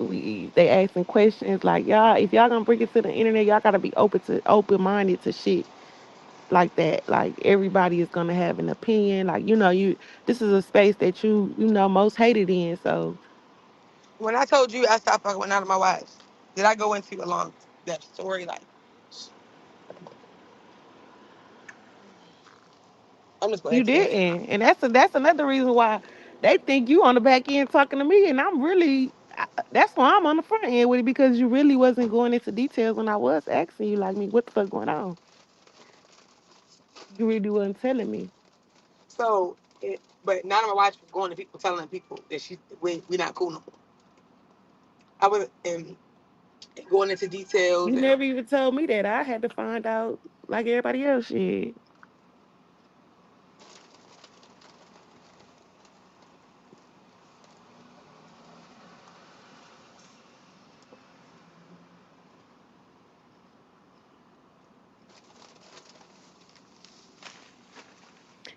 They asking questions like y'all. If y'all gonna bring it to the internet, y'all gotta be open minded to shit like that. Like everybody is gonna have an opinion. Like you. This is a space that most hated in. So when I told you I stopped fucking with none of my wives, did I go into a long that story? Like, I'm just gonna you ask you that. didn't, and that's another reason why they think you on the back end talking to me, and I'm really. That's why I'm on the front end with it because you really wasn't going into details when I was asking you like me what the fuck going on. You really wasn't telling me. So, but none of my wives was going to people telling people that we not cool no more. I was going into details You and never even told me that. I had to find out like everybody else shit.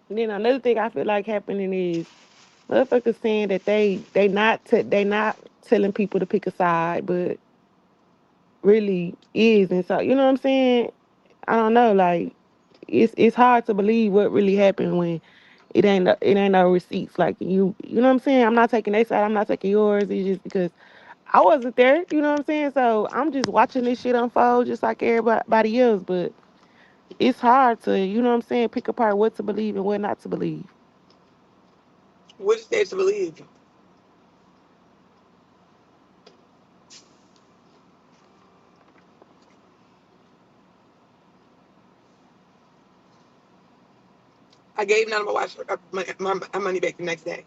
And then another thing I feel like happening is motherfuckers saying that they not telling people to pick a side, but really is. And so you know what I'm saying? I don't know. Like it's hard to believe what really happened when it ain't no receipts. Like you know what I'm saying? I'm not taking their side. I'm not taking yours. It's just because I wasn't there. You know what I'm saying? So I'm just watching this shit unfold, just like everybody else. But it's hard to you know what I'm saying? Pick apart what to believe and what not to believe. what is there to believe? I gave none of my wives my money back the next day.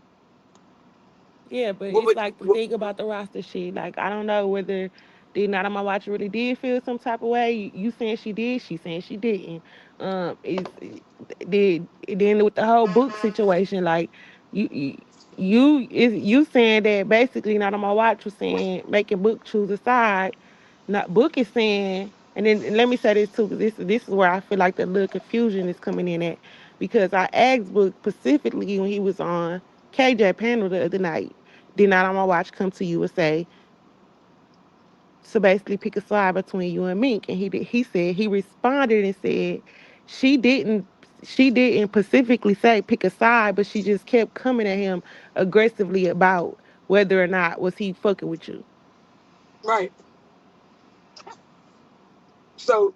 Yeah, but What it's would like the what, thing about the roster shit. Like I don't know whether did not on my watch really did feel some type of way. You saying she did, she saying she didn't. Is did then with the whole book situation, like you you you saying that basically not on my watch was saying making book choose a side. Not book is saying, and then and let me say this too, because this is where I feel like the little confusion is coming in at because I asked book specifically when he was on KJ panel the other night. Did not on my watch come to you and say to basically pick a side between you and Mink? And he said he responded and said she didn't she didn't specifically say pick a side, but she just kept coming at him aggressively about whether or not was he fucking with you. right? So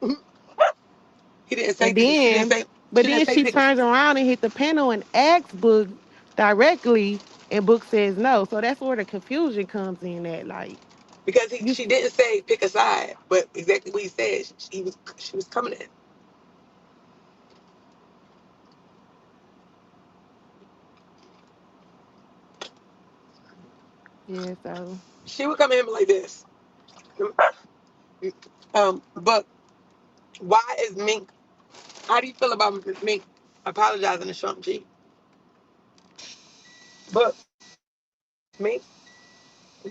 he didn't say And she didn't then say but she didn't then say she pick a. turns around and hit the panel and asks Book directly, and Book says no. So that's where the confusion comes in at like Because you she didn't say pick a side, but exactly what he said. She was coming at. yeah, so She would come at him like this. But why is Mink? How do you feel about Mink apologizing to Sean G? But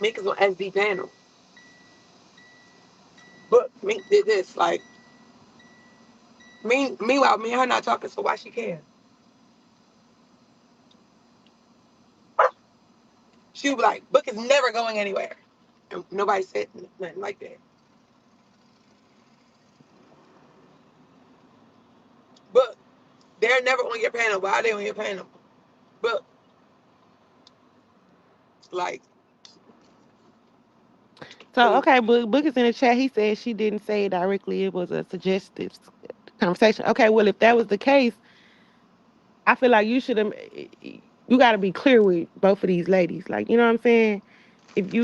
Mink is on SD panel. But Mink did this. Like, meanwhile, me and her not talking, so why she care? She would be like, Book is never going anywhere. And nobody said nothing like that. But they're never on your panel. Why are they on your panel? But, like, So okay, Book is in the chat. He said she didn't say it directly. It was a suggestive conversation. Okay, well if that was the case, I feel like you should have. You got to be clear with both of these ladies. Like you know what I'm saying. If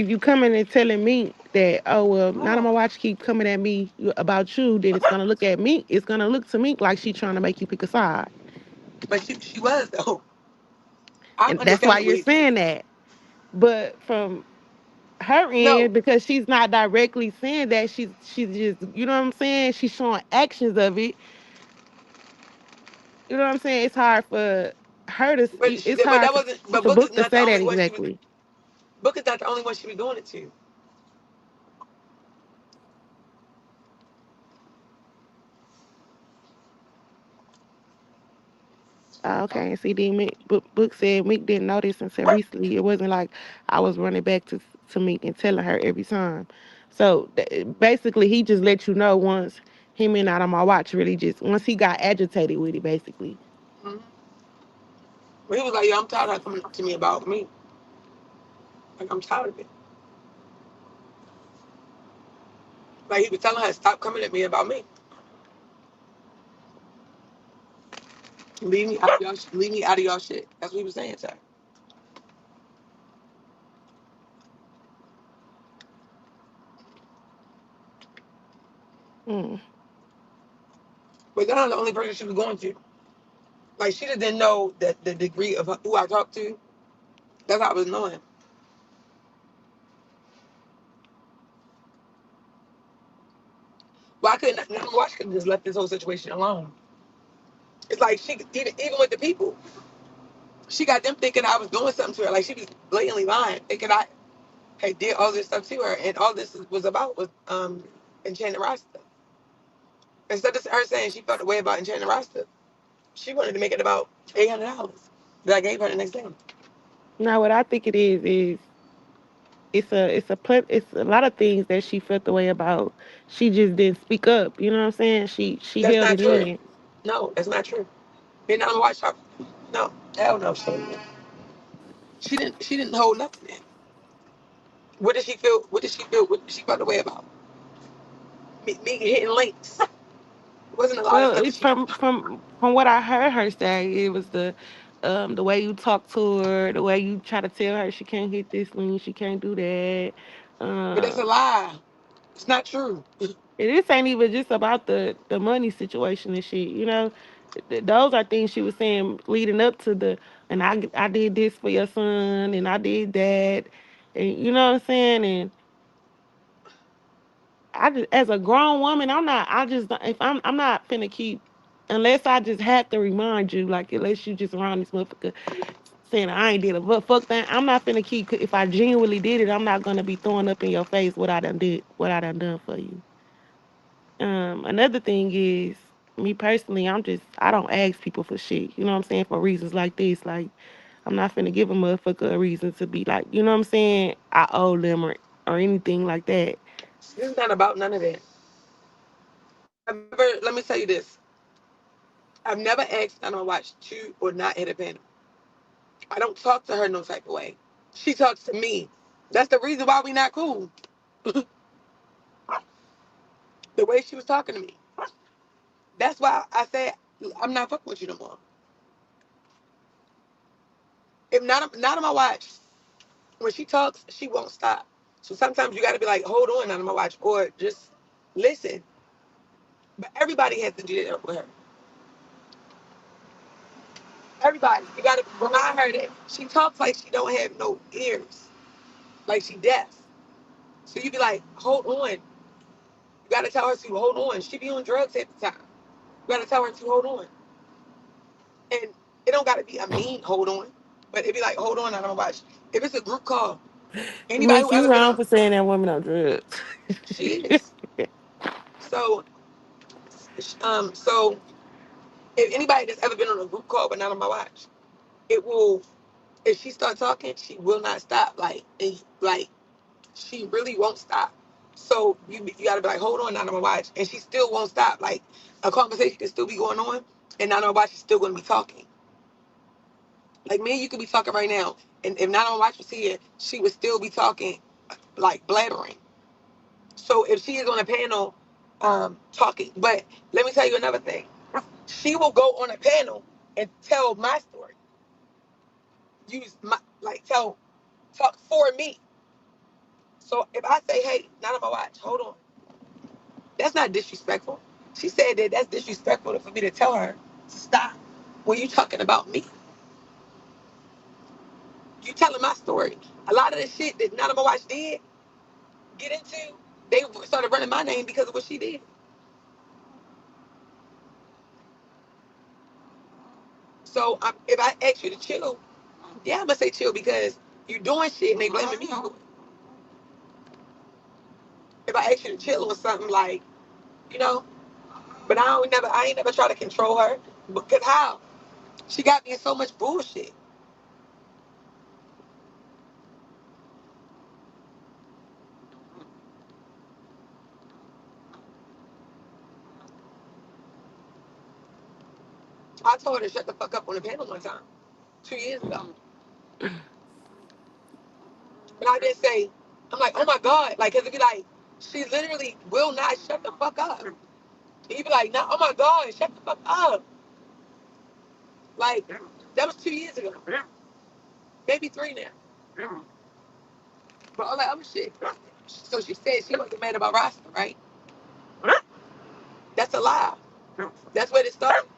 you coming and telling me that oh well not on my watch keep coming at me about you, then it's gonna look at me. It's gonna look to me like she trying to make you pick a side, but she was, though. I and that's why understand you're what he's saying. saying that. But from her No, end, because she's not directly saying that, she's just you know what I'm saying. She's showing actions of it. You know what I'm saying. It's hard for her to. It's but hard that wasn't. But for Book is Book to not the say that only one she was. exactly. Book is not the only one she was doing it to. Okay, and see, then Book said Meek didn't know this until recently. It wasn't like I was running back to Meek and telling her every time. So basically, he just let you know once him and out on my watch. Really, just once he got agitated with it, basically. Mm-hmm. But he was like, "Yo, I'm tired of her coming to me about me. Like I'm tired of it." Like he was telling her, "Stop coming at me about me. Leave me out of y'all. Leave me out of y'all shit." That's what he was saying to her. Mm. But that's not the only person she was going to. Like she just didn't know that the degree of who I talked to. That's how I was knowing. Well, I couldn't. Watch could have just left this whole situation alone. It's like she even with the people, she got them thinking I was doing something to her. Like she was blatantly lying, thinking I had did all this stuff to her, and all this was about was Enchanted Rasta. Instead of her saying she felt a way about Enchanted Rasta, she wanted to make it about $800 that I gave her the next day. Now, what I think it is it's a lot of things that she felt the way about. She just didn't speak up. You know what I'm saying? She That's held not it true. in. No, that's not true. You're not gonna watch her. No, hell no. She didn't. She didn't hold nothing in. What did she feel? What did she feel? What did she felt the way about? Me hitting links. It wasn't a lot of Well, stuff that it's she. from what I heard her say, it was the way you talk to her, the way you try to tell her she can't hit this lane, she can't do that. But that's a Um, lie. It's not true. and this ain't even just about the money situation and shit. You know, those are things she was saying leading up to and I did this for your son and I did that, and you know what I'm saying. And I just, as a grown woman, I'm not. I just if I'm not finna keep unless I just have to remind you, like unless you just around this motherfucker saying I ain't did a fuck thing. I'm not finna keep. If I genuinely did it, I'm not gonna be throwing up in your face what I done did, what I done for you. Another thing is me personally, I don't ask people for shit. You know what I'm saying? For reasons like this, like I'm not finna give a motherfucker a reason to be like, you know what I'm saying? I owe them or anything like that. This is not about none of that. Let me tell you this. I've never asked Nana watch to or not hit a panel. I don't talk to her no type of way. She talks to me. That's the reason why we not cool. The way she was talking to me. That's why I said I'm not fucking with you no more. If not on my watch, when she talks, she won't stop. So sometimes you got to be like, hold on, not on my watch, or just listen. But everybody has to do that with her. Everybody, you got to remind her that she talks like she don't have no ears, like she deaf. So you be like, hold on. You got to tell her to hold on. She be on drugs at the time. You got to tell her to hold on. And it don't got to be a mean hold on, but it be like, hold on, I don't watch. If it's a group call, Anybody Miss, who you ever been wrong on, for saying that woman on drugs. she is. So, so if anybody that's ever been on a group call but not on my watch, it will. If she start talking, she will not stop. Like she really won't stop. So you gotta be like, hold on, not on my watch, and she still won't stop. Like a conversation can still be going on, and not on my watch is still gonna be talking. Like me, and you could be talking right now, and if not on my watch was here, she would still be talking, like blabbering. So if she is on a panel, talking, but let me tell you another thing. She will go on a panel and tell my story. Use my like tell talk for me. So if I say, hey, not on my watch, hold on. That's not disrespectful. She said that that's disrespectful for me to tell her to stop. When you talking about me, you telling my story. A lot of the shit that none of my watch did get into, they started running my name because of what she did. So if I ask you to chill, yeah, I'm gonna say chill because you doing shit and they blaming me for it. If I ask you to chill on something like, you know, but I ain't never try to control her. Because how? She got me in so much bullshit. I told her to shut the fuck up on the panel one time, 2 years ago. But I didn't say, I'm like, oh my God. Like, cause it'd be like, she literally will not shut the fuck up. And you'd be like, no, oh my God, shut the fuck up. Like, that was 2 years ago. Maybe three now. But all that other shit. So she said she wasn't mad about Rasta, right? That's a lie. That's where it started.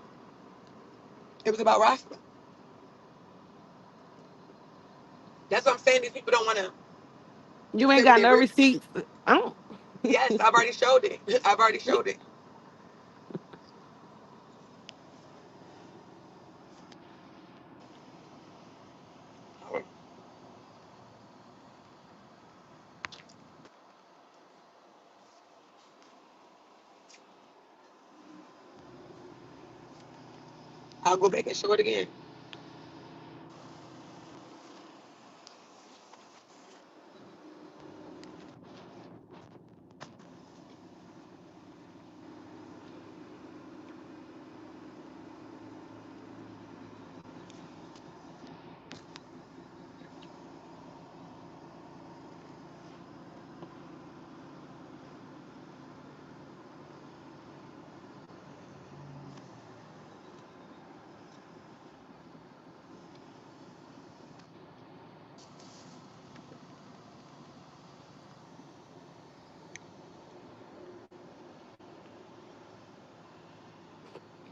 It was about Rasta. That's what I'm saying. These people don't want to You say ain't what got they no really. receipts. I don't. Yes, I've already showed it. I've already showed it. I'll go back and show it again.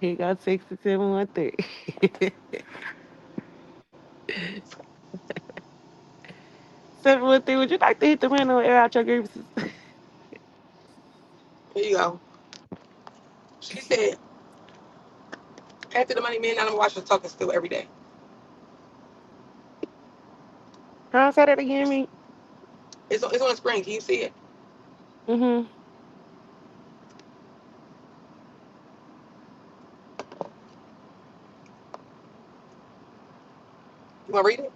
He got 6713. 713, would you like to hit the window and air out your grievances? Here you go. She said, after the money, me and I'm watching talking still every day. Huh? Say that again, me? It's on the screen. Can you see it? Mm-hmm. You want to read it?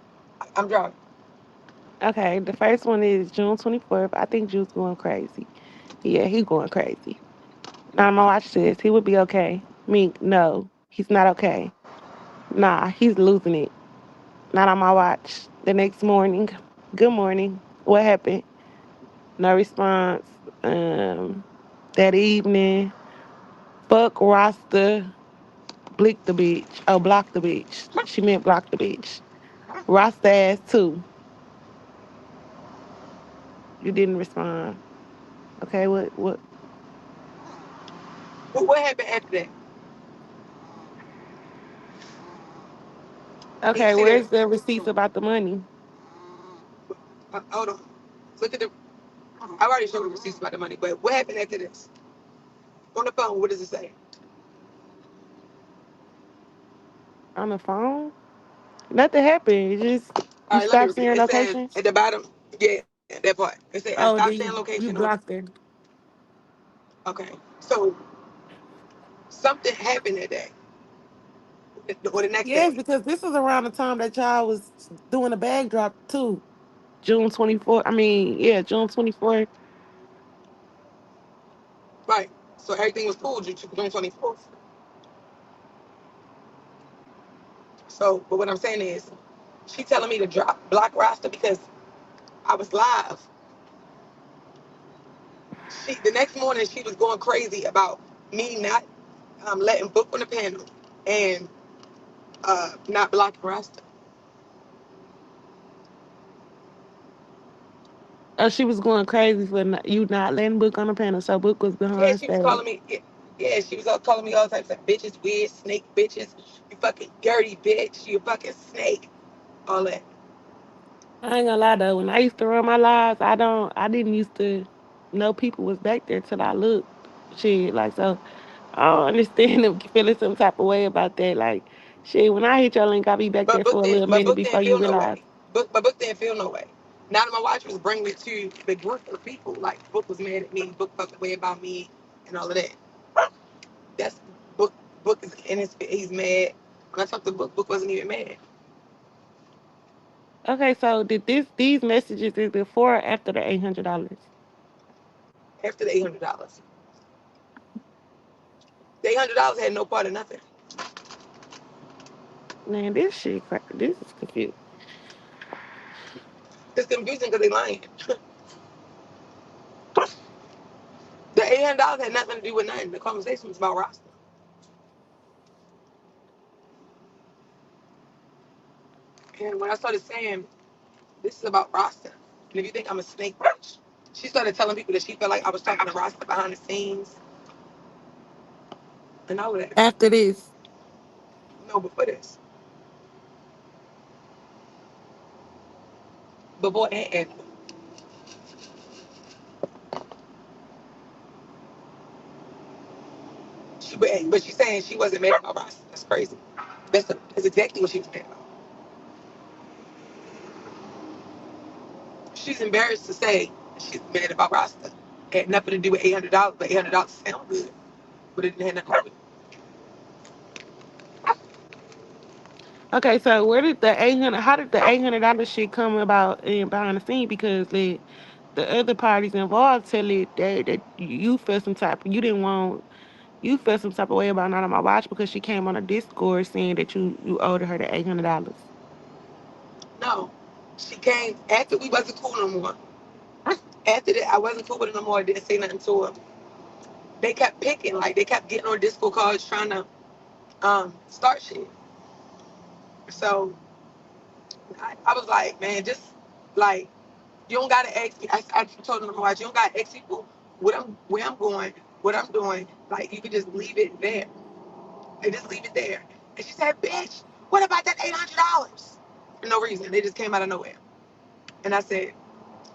I'm driving. Okay, the first one is June 24th. I think Juice going crazy. Yeah, he going crazy. Now my watch says he would be okay. Mink, no, he's not okay. Nah, he's losing it. Not on my watch. The next morning, good morning. What happened? No response. That evening, fuck Rasta, blick the bitch. Oh, block the bitch. She meant block the bitch. Rasta ass too. You didn't respond. Okay, what? What happened after that? Can you Okay, see that? where's the receipts about the money? Hold on. Look at the. I already showed the receipts about the money, but what happened after this? On the phone, what does it say? On the phone? Nothing happened. It just All you right, let me stopped read it. seeing It says locations. at the bottom, Yeah, that part. It said, Oh, stop then sharing you location. blocked her. Okay. So something happened that day. Or the next Yes, day. because this was around the time that y'all was doing a bag drop too. June 24th. I mean, yeah, June 24th. Right. So everything was cool June 24th. So, but what I'm saying is, she telling me to block roster because I was live. The next morning she was going crazy about me not letting book on the panel and not blocking roster. Oh, she was going crazy for you not letting Book on the panel. So Book was Yeah, behind she was stage. calling me. Yeah, she was all calling me all types of bitches, weird snake bitches. You fucking dirty bitch. You fucking snake. All that. I ain't gonna lie though, when I used to run my lives, I didn't used to know people was back there till I looked. Shit, like so I don't understand them feeling some type of way about that. Like, shit, when I hit your link, I'll be back there for a little But minute book before didn't you feel no realize. way. Book didn't feel no way. Now that my watch was bringing me to the group of people, like Book was mad at me, Book felt the way about me, and all of that. That's Book. Book is in he's mad. When I talked to Book, Book wasn't even mad. Okay, so did these messages is before or after the $800? After the $800, the $800 had no part of nothing. Man, this shit, this is confused. It's confusing because they lying. The $800 had nothing to do with nothing. The conversation was about roster. And when I started saying this is about roster, and if you think I'm a snake bitch, she started telling people that she felt like I was talking to roster behind the scenes and all of that. After this, No, before this, before and but she's saying she wasn't mad about roster. That's crazy. That's exactly what she was mad about. She's embarrassed to say she's mad about roster. It had nothing to do with $800, but $800 sound good, but it didn't have nothing to do with okay, so where did the 800? How did the $800 shit come about in behind the scene? Because the other parties involved tell it that you felt some type. You didn't want. You felt some type of way about not on my watch because she came on a Discord saying that you owed her the $800. no. She came after we wasn't cool no more. After that, I wasn't cool with her no more. I didn't say nothing to her. They kept picking, like they kept getting on Discord calls trying to start shit. So I was like, man, just like you don't gotta ask me. I told them, you don't gotta ask people where I'm going, what I'm doing. Like you can just leave it there. And just leave it there. And she said, bitch, what about that $800? For no reason. They just came out of nowhere. And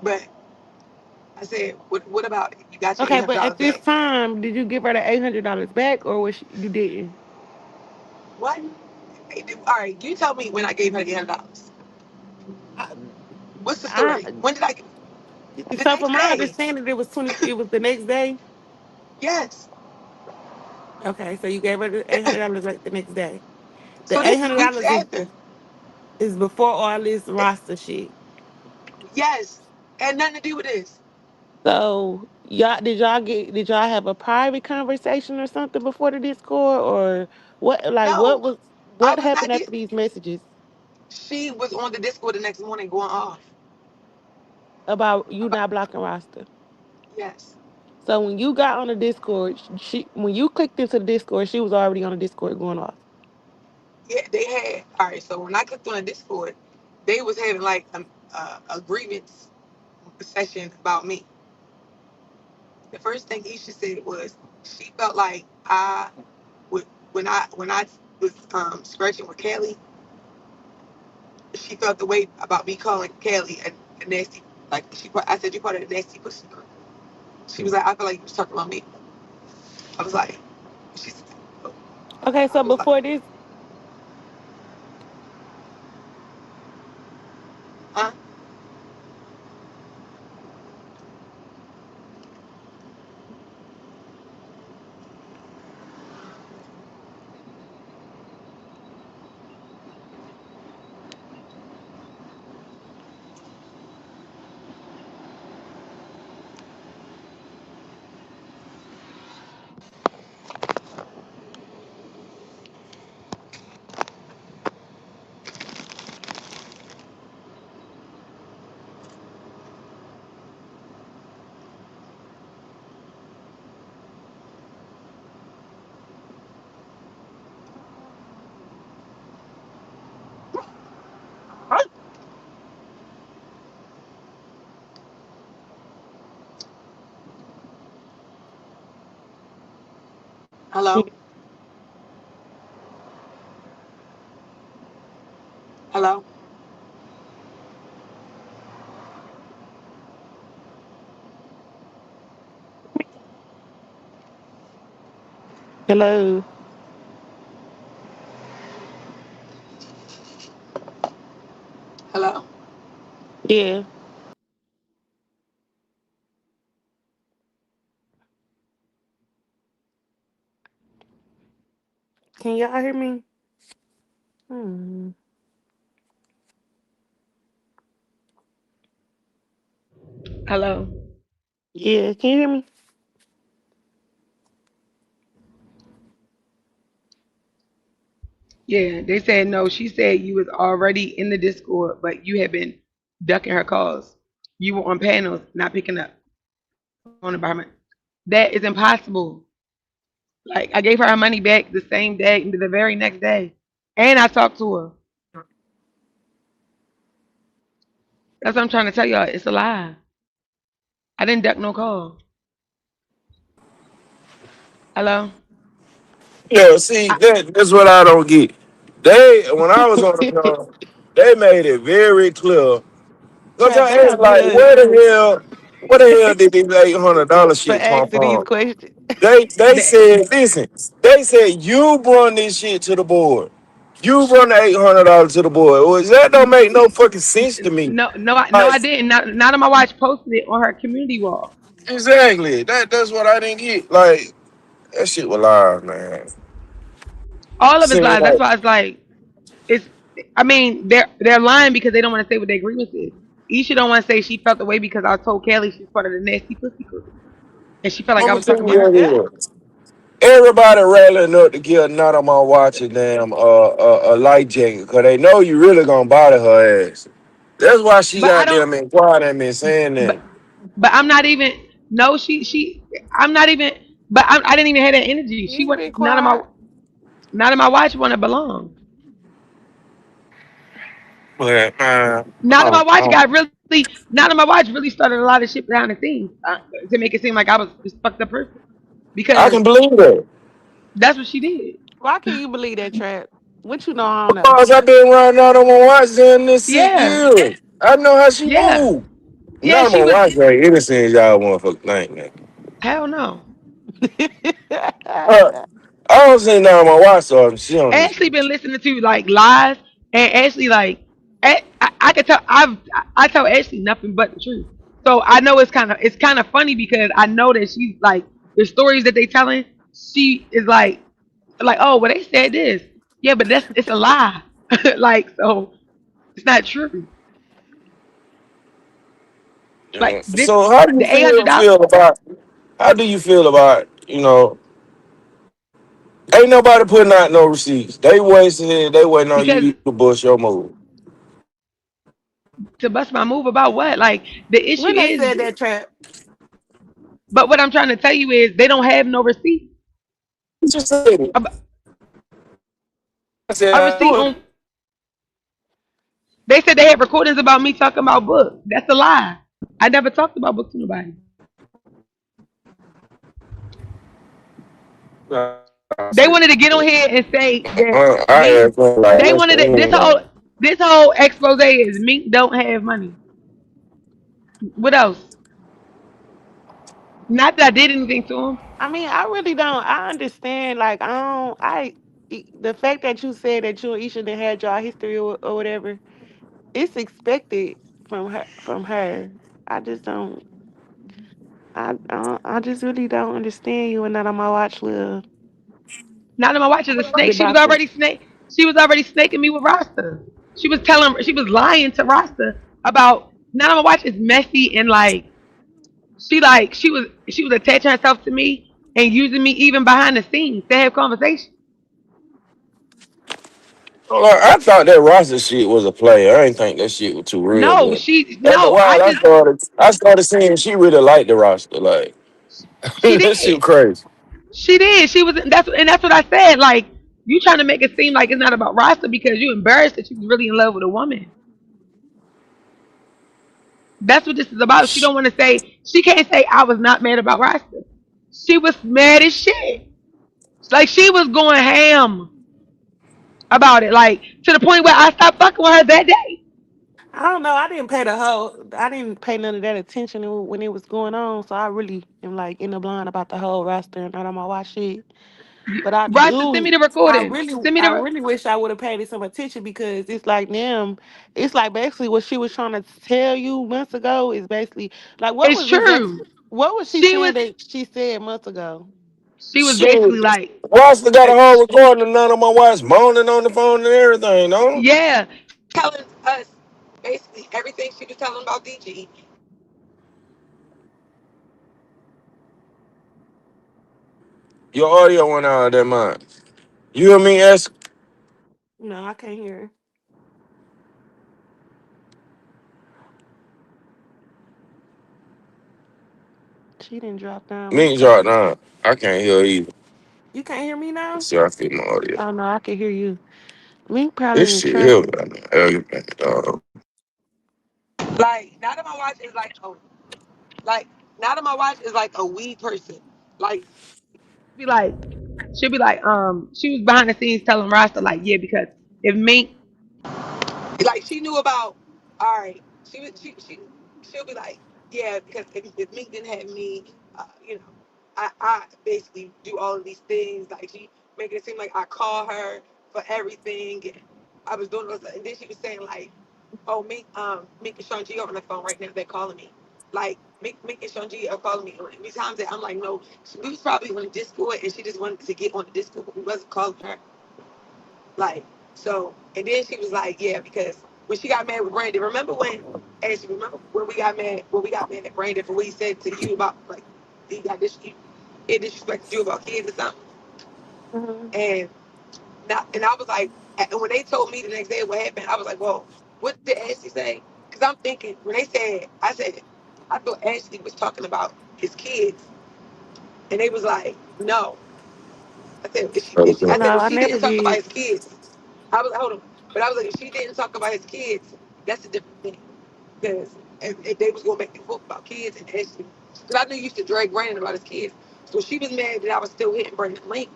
but I said, what about it? You got your Okay, but at $800 this back. time, did you give her the $800 back or you didn't? What? All right, you tell me when I gave her the $800. I, What's the I, story? When did I? The so from next my day. understanding, it was the next day. Yes. Okay, so you gave her the $800 like the next day. So The this is weeks $800 after. is before all this roster shit. Yes. Had nothing to do with this. So did y'all have a private conversation or something before the Discord or what? Like No. I what was not happened get after these messages she was on the Discord the next morning going off. about you not blocking roster? Yes. So when you got on the Discord, when you clicked into the Discord, she was already on the Discord going off. Yeah, they had all right, so when I clicked on the Discord, they was having like a grievance session about me. The first thing Isha said was she felt like I would when I was scratching with Kelly, she felt the way about me calling Kelly a nasty like I said you called her a nasty pussy. She was like, I feel like you was talking about me. I was like, she's Okay, I so was like, before this, huh? Hello? Hello? Hello. Hello? Yeah. Can y'all hear me? Hmm. Hello. Yeah. Can you hear me? Yeah, they said no. She said you was already in the Discord, but you had been ducking her calls. You were on panels, not picking up on environment. That is impossible. Like I gave her her money back the same day, the very next day, and I talked to her. That's what I'm trying to tell y'all. It's a lie. I didn't duck no call. Hello. Yeah, see, I, that's what I don't get. They when I was on the panel, they made it very clear. Cause Trap, I they asked don't like, judge you where the hell did this $800 for shit come asking these from? questions. They that, said, listen, they said you brought this shit to the board. You brought the $800 to the board. Well, that don't make no fucking sense to me. no, no, Like, I didn't. Not on my watch. Posted it on her community wall. exactly. That's what I didn't get. Like, that shit was live, man. All of his Seemed lies. That's like why it's like it's. I mean, they're lying because they don't want to say what their grievance is. Isha don't want to say she felt the way because I told Kelly she's part of the nasty pussy crew, and she felt like I'm I gonna was tell talking you about what her. it is. Everybody rallying up to give not on my watch a damn a light jacket because they know you really gonna bother her ass. That's why she But I got don't. them inquiring at me saying that. But I'm not even. No, she. I'm not even. But I didn't even have that energy. She You went be none of my quiet. none of my watch want to belong. But None of my watch got really. None of my watch really started a lot of shit behind the scenes to make it seem like I was this fucked up person I because can believe that. that's what she did. Why can't you believe that, Trap? What you know I don't know? Because I've been running out on my watch in this Yeah, 6 years. I know how she yeah, move. yeah. Not on She my was watch right innocent as y'all motherfucker think, man. hell no. Uh, I don't say nothing on my watch, so she on this. Ashley been listening to like lies, and Ashley like I could tell I tell Ashley nothing but the truth. So I know it's kind of funny because I know that she's like the stories that they telling. She is like oh well they said this yeah but it's a lie like so it's not true like this So how do you the $800. how do you feel about, ain't nobody putting out no receipts. They wasted it. They waiting on Because you to bust your move. to bust my move about what like the issue When they is said that, Trap, but what I'm trying to tell you is they don't have no receipt You just said it. a, I said a I receipt do it. on they said they had recordings about me talking about books. That's a lie. I never talked about books to nobody. They wanted to get on here and say that I Mink. asked her like, They what's the wanted to, end? this whole expose is Mink don't have money. What else? Not that I did anything to him. I mean, I really don't. I understand. Like, I don't. The fact that you said that you and Isha done had y'all history or whatever, it's expected from her. From her, I just don't. I just really don't understand you and not on my watch list. Not on my watch as a snake. She was Debacle. already snake. She was already snaking me with Rasta. She was lying to Rasta about not on my watch is messy and she was attaching herself to me and using me even behind the scenes to have conversations. I thought that Roster shit was a play. I ain't think that shit was too real, No, but she after a no, while, I started seeing she really liked the roster. Like she that shit did. crazy. She did. She was that's what I said. Like you trying to make it seem like it's not about Rasta because you embarrassed that you was really in love with a woman. That's what this is about. She don't want to say she can't say I was not mad about Rasta. She was mad as shit. Like she was going ham about it, like to the point where I stopped fucking with her that day. I don't know. I didn't pay none of that attention when it was going on. So I really am like in the blind about the whole roster and none of my watch shit. But I Rasta, send me do. the recording. Send me I the. really wish I would have paid it some attention because it's like them. It's like basically what she was trying to tell you months ago is basically like what It's was exactly true. what was she She saying was. that she said months ago? She was basically Shit. like, Rasta got a whole recording of none of my wives moaning on the phone and everything, no? yeah. Telling us basically everything she was telling about DG. Your audio went out of that mind. You and me, S. No, I can't hear. She didn't drop down. Let me Me see. drop down. I can't hear either. You can't hear me now? See, I feel my audio. Oh no, I can hear you. Link probably This in the shit here, traffic. man. Everything, dog. Like now that my watch is like like now that my watch is like a weed person. Like Be like, she'll be like, she was behind the scenes telling Rasta like, yeah, because if Mink, like she knew about. All right, she'll be like, yeah, because if Meek didn't have me, you know, I basically do all of these things. Like she making it seem like I call her for everything, and I was doing this, and then she was saying like, oh, Meek and Sean G are on the phone right now. They're calling me. Like Meek and Sean G are calling me. Like, many times that I'm like, no, we was probably on the Discord, and she just wanted to get on the Discord, but we wasn't calling her. Like, so, and then she was like, yeah, because when she got mad with Brandon, remember when we got mad at Brandon for what he said to you about, like, he disrespected you about kids or something. Hmm. And, and I was like, and when they told me the next day what happened, I was like, whoa, what did Ashley say? Because I'm thinking, when they said, I thought Ashley was talking about his kids. And they was like, no. I said, No, if I she never didn't talk about did. his kids, I was hold on, but I was like, if she didn't talk about his kids, that's a different thing. Because if they was gonna make a book about kids and Ashley, because I knew you used to drag Brandon about his kids, so she was mad that I was still hitting Brandon Link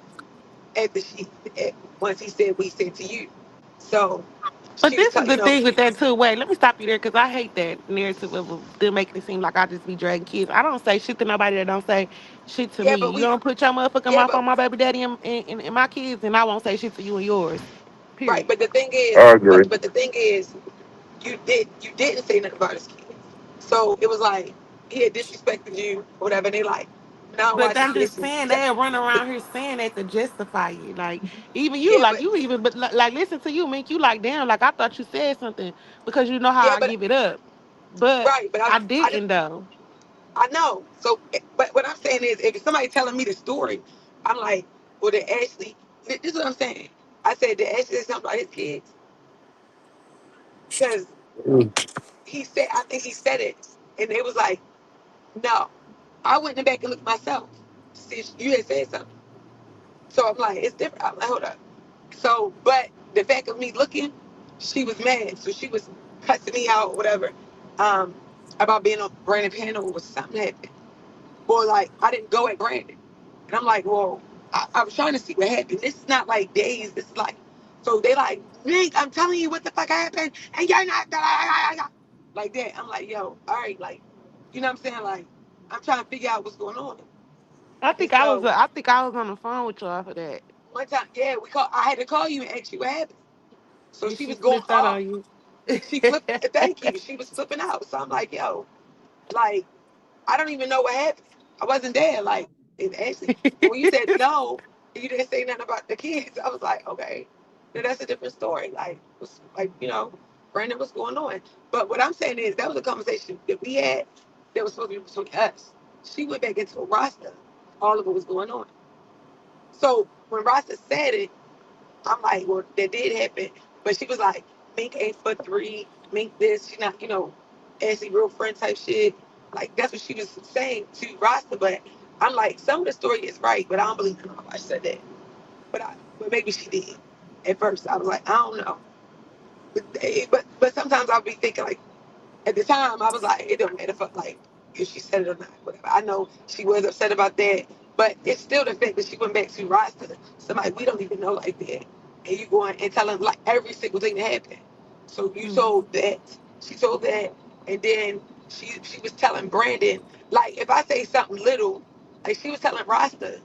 after once he said what he said to you. So But she was, this is the thing with that too. Wait, let me stop you there because I hate that narrative of them making it seem like I just be dragging kids. I don't say shit to nobody that don't say shit to yeah, me. but You don't put your motherfucking yeah, mouth but on my baby daddy and my kids, and I won't say shit to you and yours. right, Period. but the thing is, I agree. but the thing is, you didn't say nothing about his kids. So it was like he had disrespected you or whatever. And they like now But watching I'm this just and saying they run around here saying that to justify it. Like even you, yeah, like but you even, but like listen to you, Mink. You like damn, like I thought you said something because you know how yeah, I but give it up, but right, but I I didn't didn't though. I know. So but what I'm saying is if somebody telling me the story, I'm like, well, did Ashley? This is what I'm saying. I said, did Ashley say something about his kids? Because he said, I think he said it, and it was like, no. I went in the back and looked myself to see if you had said something. So I'm like, it's different. I'm like, hold up. So, but the fact of me looking, she was mad. So she was cussing me out, whatever, um, about being on Brandon panel or something happened. Or like, I didn't go at Brandon. And I'm like, well, I was trying to see what happened. This is not like days. This is like, so they like, Nick, I'm telling you what the fuck happened. And you're not, like that. I'm like, yo, all right, like, you know what I'm saying? Like, I'm trying to figure out what's going on. And so I think I was on the phone with y'all for that. one time, yeah, I had to call you and ask you what happened. So And she she was going flipped out off. on you. She flipped. Thank you. She was flipping out. So I'm like, yo, like I don't even know what happened. I wasn't there. Like, and actually, when you said no, and you didn't say nothing about the kids, I was like, okay, now that's a different story. Like, Brandon, what's going on? But what I'm saying is that was a conversation that we had that was supposed to be between us. She went back into a roster. All of it was going on. So when Rasta said it, I'm like, well, that did happen. But she was like, Mink 8'3", Mink this, she not, Ashley real friend type shit. Like that's what she was saying to Rasta. But I'm like, some of the story is right, but I don't believe nobody said that. But maybe she did. At first, I was like, I don't know. But sometimes I'll be thinking like, at the time, I was like, it don't matter if like if she said it or not. Whatever. I know she was upset about that, But it's still the fact that she went back to Rasta, somebody we don't even know like that, and you going and telling like every single thing that happened. So you Mm. told that, she told that, and then she was telling Brandon, like if I say something little, like she was telling Rasta,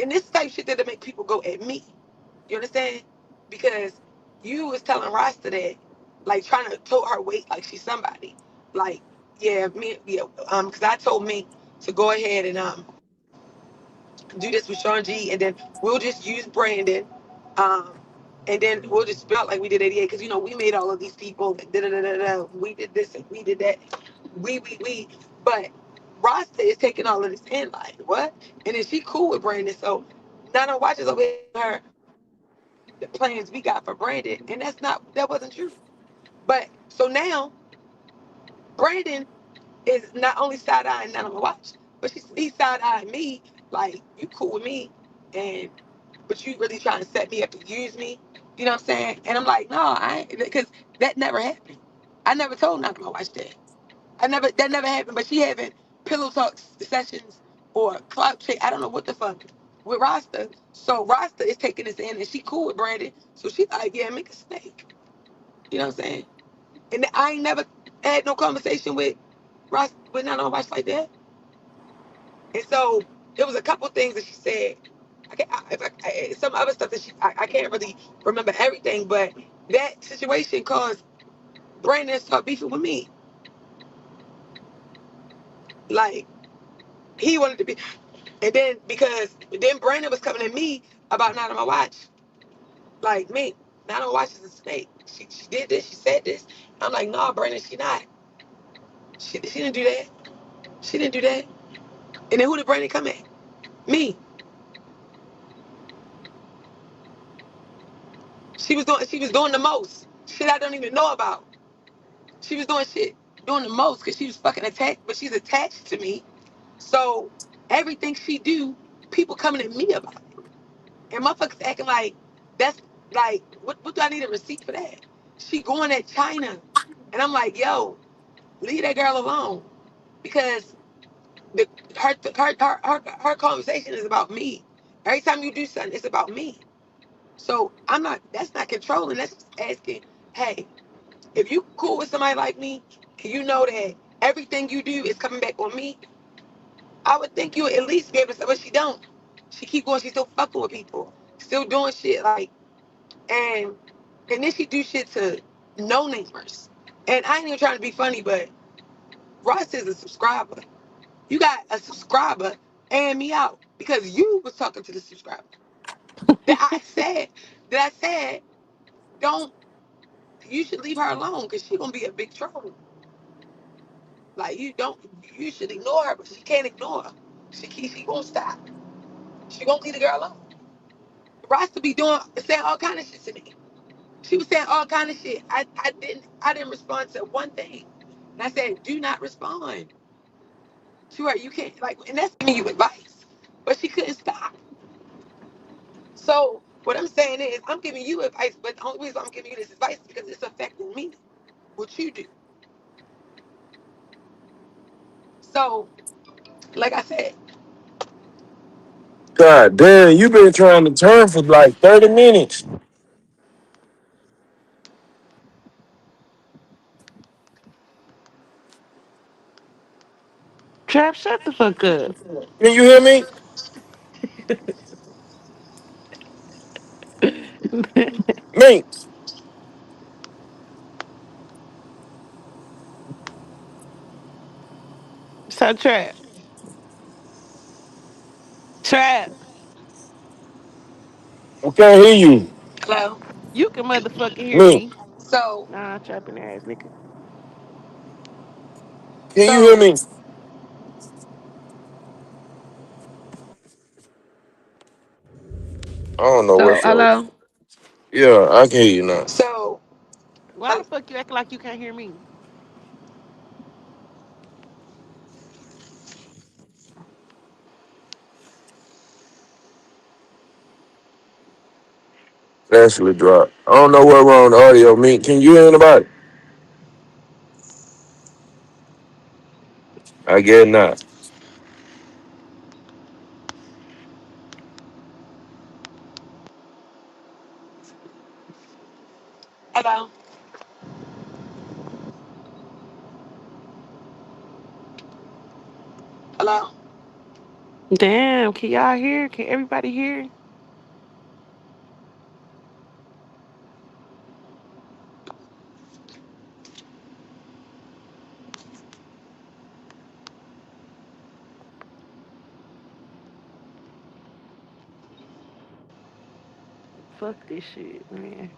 and this type shit that'll make people go at me. You understand? Because you was telling Rasta that, like trying to tote her weight like she's somebody. Like, yeah, because I told me to go ahead and do this with Sean G, and then we'll just use Brandon, um, and then we'll just spell out like we did 88, because we made all of these people. Da, da, da, da, da, we did this and we did that. We. But Rasta is taking all of this in, like what? And then she cool with Brandon, so Nana watches over her the plans we got for Brandon, and that wasn't true. But so now Brandon is not only side eyeing Nana watch, but he's side eyeing me, like you cool with me, and but you really trying to set me up to use me. You know what I'm saying? And I'm like, no, I ain't, because that never happened. I never told none of my watch that. That never happened. But she having pillow talk sessions or clout check. I don't know what the fuck with Rasta. So Rasta is taking this in, and she cool with Brandon. So she like, yeah, make a snake. You know what I'm saying? And I ain't never had no conversation with Rasta with none of my watch like that. And so there was a couple things that she said. Some other stuff that I can't really remember everything, but that situation caused Brandon to start beefing with me. Like he wanted to be, and then because then Brandon was coming at me about not on my watch. Like me, not on my watch is a snake. She did this. She said this. I'm like, no, Brandon, she not. She didn't do that. She didn't do that. And then who did Brandon come at? Me. She was doing the most shit I don't even know about. She was doing the most because she was fucking attacked, but she's attached to me. So everything she do, people coming at me about it. And motherfuckers acting like that's like what do I need a receipt for that? She going at China. And I'm like, yo, leave that girl alone. Because the her conversation is about me. Every time you do something, it's about me. So that's not controlling, that's just asking, hey, if you cool with somebody like me, and you know that everything you do is coming back on me, I would think you would at least be able to say, but she don't. She keep going, she's still fucking with people, still doing shit like, and then she do shit to no namers. And I ain't even trying to be funny, but Ross is a subscriber. You got a subscriber and me out because you was talking to the subscriber. That I said, don't, you should leave her alone because she gonna be a big troll. Like you should ignore her, but she can't ignore her. She won't stop. She won't leave the girl alone. Rasta be saying all kind of shit to me. She was saying all kind of shit. I didn't respond to one thing. And I said, do not respond to her. You can't and that's giving you advice. But she couldn't stop. So what I'm saying is I'm giving you advice, but the only reason I'm giving you this advice is because it's affecting me. What you do. So, like I said, God damn, you been trying to turn for like 30 minutes. Trap, shut the fuck up. Can you hear me? Mink. So trap, I can't hear you. hello. you can motherfucking hear Mink. me. So, Nah, trapping ass nigga. Can you hear so, me? I don't know So what's up. hello. Yeah, I can hear you now. so, Why the like, fuck you acting like you can't hear me? Actually dropped. I don't know what wrong with the audio. Mink, can you hear anybody? I guess not. Hello. Hello. Damn, can y'all hear? Can everybody hear? Fuck this shit, man.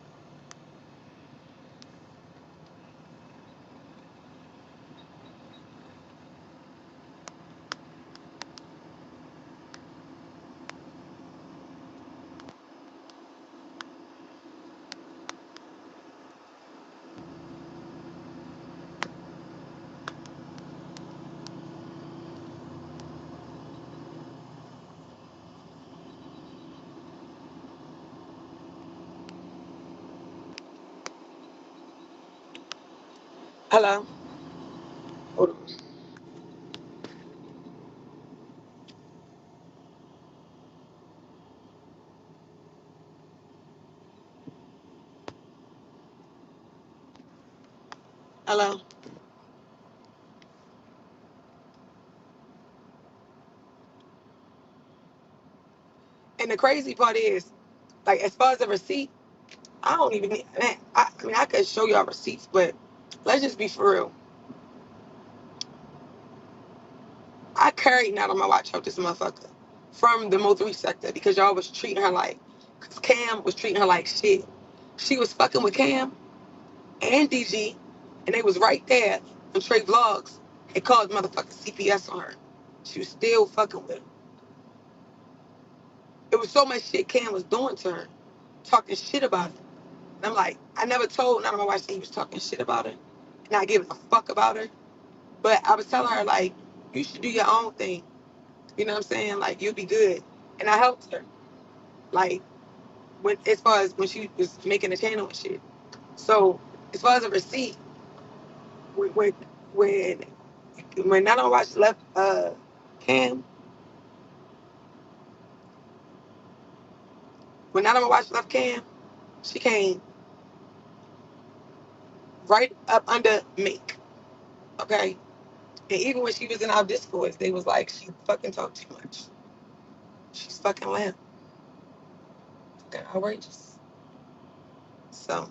Hello. Hold on. Hello. And the crazy part is, like, as far as the receipt, I don't even need, man, I mean, I could show y'all receipts, but let's just be for real. I carried out on my watch out this motherfucker from the Mo3 sector because y'all was treating her like, because Cam was treating her like shit. She was fucking with Cam and DG, and they was right there on Trey Vlogs and called motherfucking CPS on her. She was still fucking with him. It was so much shit Cam was doing to her, talking shit about her. And I'm like, I never told none of my wife that he was talking shit about her, and not giving a fuck about her. But I was telling her, like, you should do your own thing. You know what I'm saying? Like, you'll be good. And I helped her. Like, as far as when she was making the channel and shit. So, as far as a receipt, when when when Not on Watch left Cam, when Not on Watch left Cam, she came right up under Mink. Okay? And even when she was in our discourse, they was like, she fucking talked too much. She's fucking lamb. Fucking outrageous. So,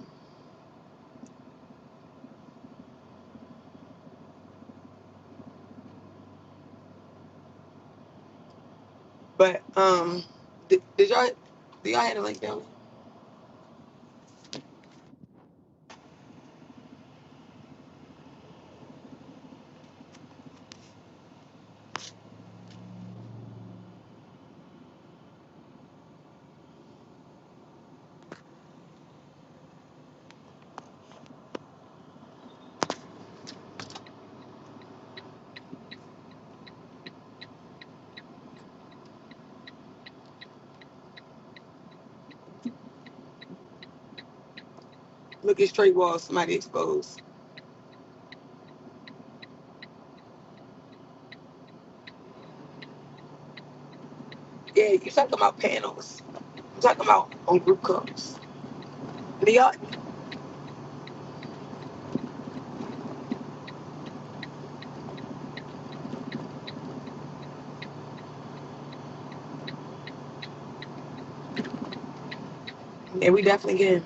but did y'all do y'all have a link down there? Look at straight walls, somebody exposed. Yeah, you talking about panels. I'm talking about on group calls. Do y'all, yeah, we definitely can.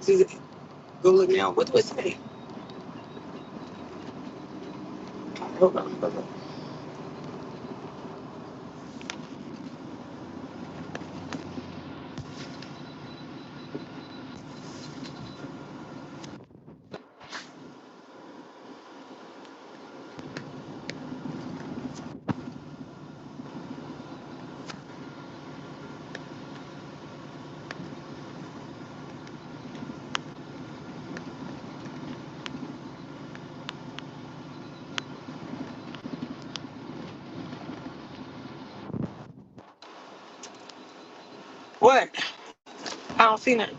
See, go look now. What do it say? Hold on, hold on. What? I don't see nothing.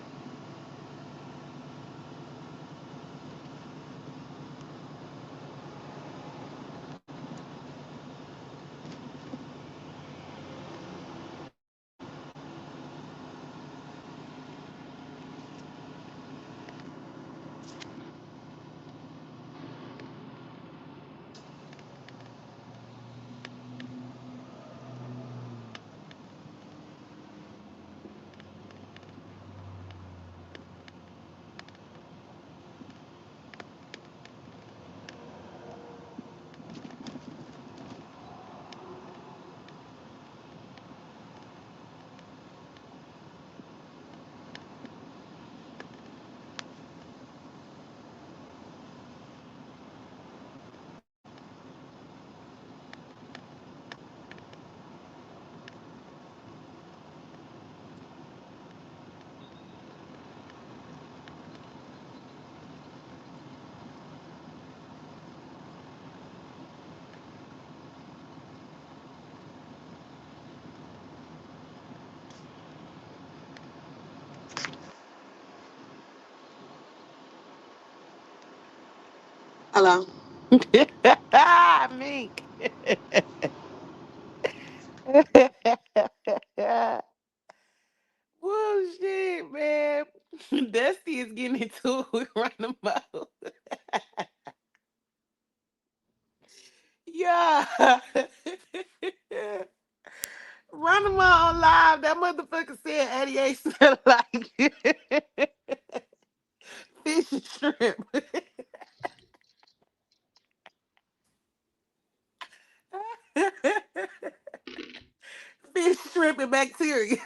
Hello. Mink. Whoa, shit, man. Dusty is getting into it with Runabout. Yeah. Runabout on live. That motherfucker said 88 smell like fish and shrimp. Fish, shrimp, and bacteria.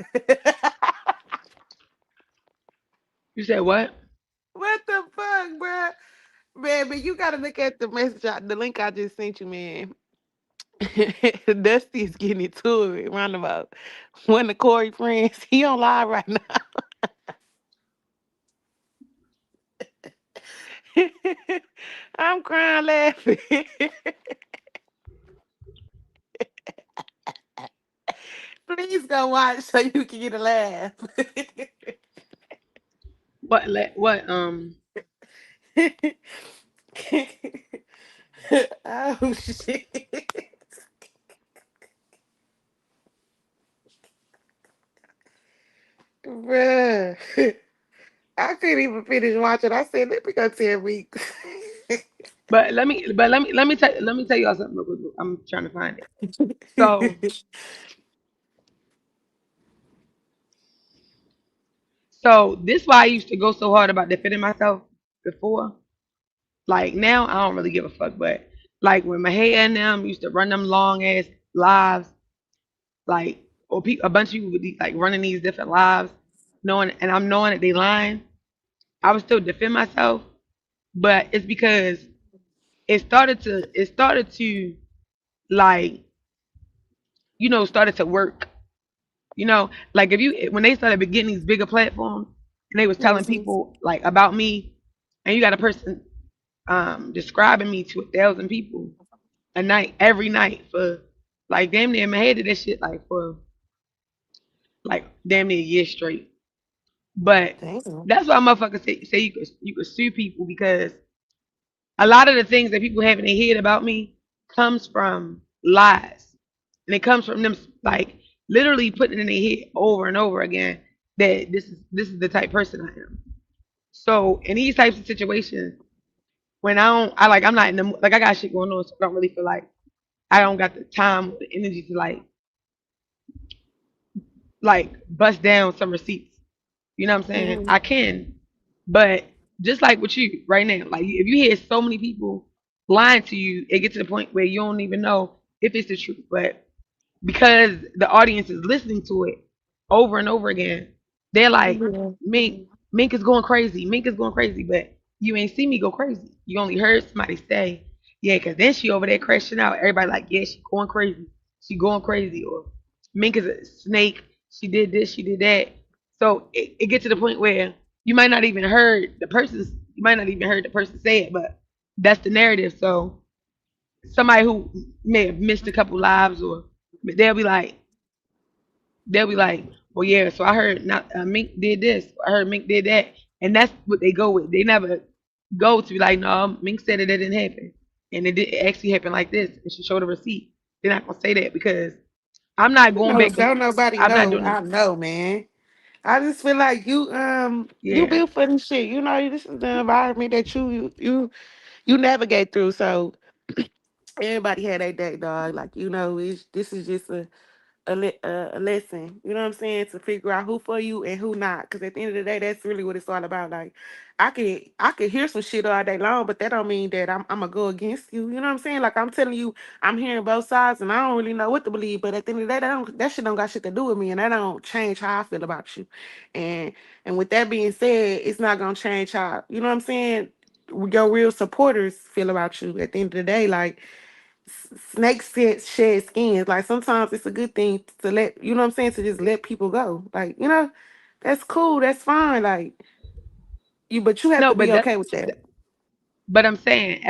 You said what? What the fuck, bruh? Man, but you gotta look at the message, the link I just sent you, man. Dusty is getting into it roundabout. One of Corey friends, he on live right now. I'm crying laughing. Please go watch so you can get a laugh. What oh shit. Bruh. I couldn't even finish watching. I said, let me go 10 weeks. Let me tell y'all something real quick. I'm trying to find it. So this why I used to go so hard about defending myself before. Like now I don't really give a fuck, but like when my head and them used to run them long ass lives, like or a bunch of people would be like running these different lives, knowing and I'm knowing that they lying. I would still defend myself, but it's because it started to like started to work. Like if you when they started getting these bigger platforms and they was telling Mhm. people like about me, and you got a person describing me to 1,000 people a night every night for like damn near in my head did that shit like for like damn near a year straight. But Damn. that's why motherfuckers say you could sue people because a lot of the things that people have in their head about me comes from lies. And it comes from them like literally putting it in their head over and over again that this is the type person I am. So in these types of situations, when I'm not in the like I got shit going on, so I don't really feel like I don't got the time or the energy to like bust down some receipts. You know what I'm saying? Mhm. I can, but just like with you right now, like if you hear so many people lying to you, it gets to the point where you don't even know if it's the truth. But because the audience is listening to it over and over again, they're like, Yeah. Mink is going crazy. Mink is going crazy. But you ain't see me go crazy. You only heard somebody say, yeah, because then she over there crashing out. Everybody like, yeah, she going crazy. She going crazy. Or Mink is a snake. She did this, she did that. So it gets to the point where you might not even heard the person say it, but that's the narrative. So somebody who may have missed a couple lives or they'll be like, they'll be like, well, yeah. So I heard not Mink did this. I heard Mink did that, and that's what they go with. They never go to be like, no, Mink said it didn't happen, and it actually happened like this, and she showed a receipt. They're not gonna say that because I'm not You going know, back to. don't nobody I'm not know. doing I it. know, man. I just feel like you Yeah. built for this shit. You know, this is the environment that you navigate through. So everybody had their day, dog. Like this is just a lesson. You know what I'm saying? To figure out who for you and who not. Because at the end of the day, that's really what it's all about. Like I could hear some shit all day long, but that don't mean that I'm gonna go against you. You know what I'm saying? Like I'm telling you, I'm hearing both sides, and I don't really know what to believe. But at the end of the day, that shit don't got shit to do with me, and that don't change how I feel about you. And and with that being said, it's not gonna change how you know what I'm saying. Your real supporters feel about you. At the end of the day, like snakes shed skins. Like sometimes it's a good thing to let you know what I'm saying, to just let people go. Like, that's cool, that's fine. Like but you have No, to be but that. okay with that. But I'm saying,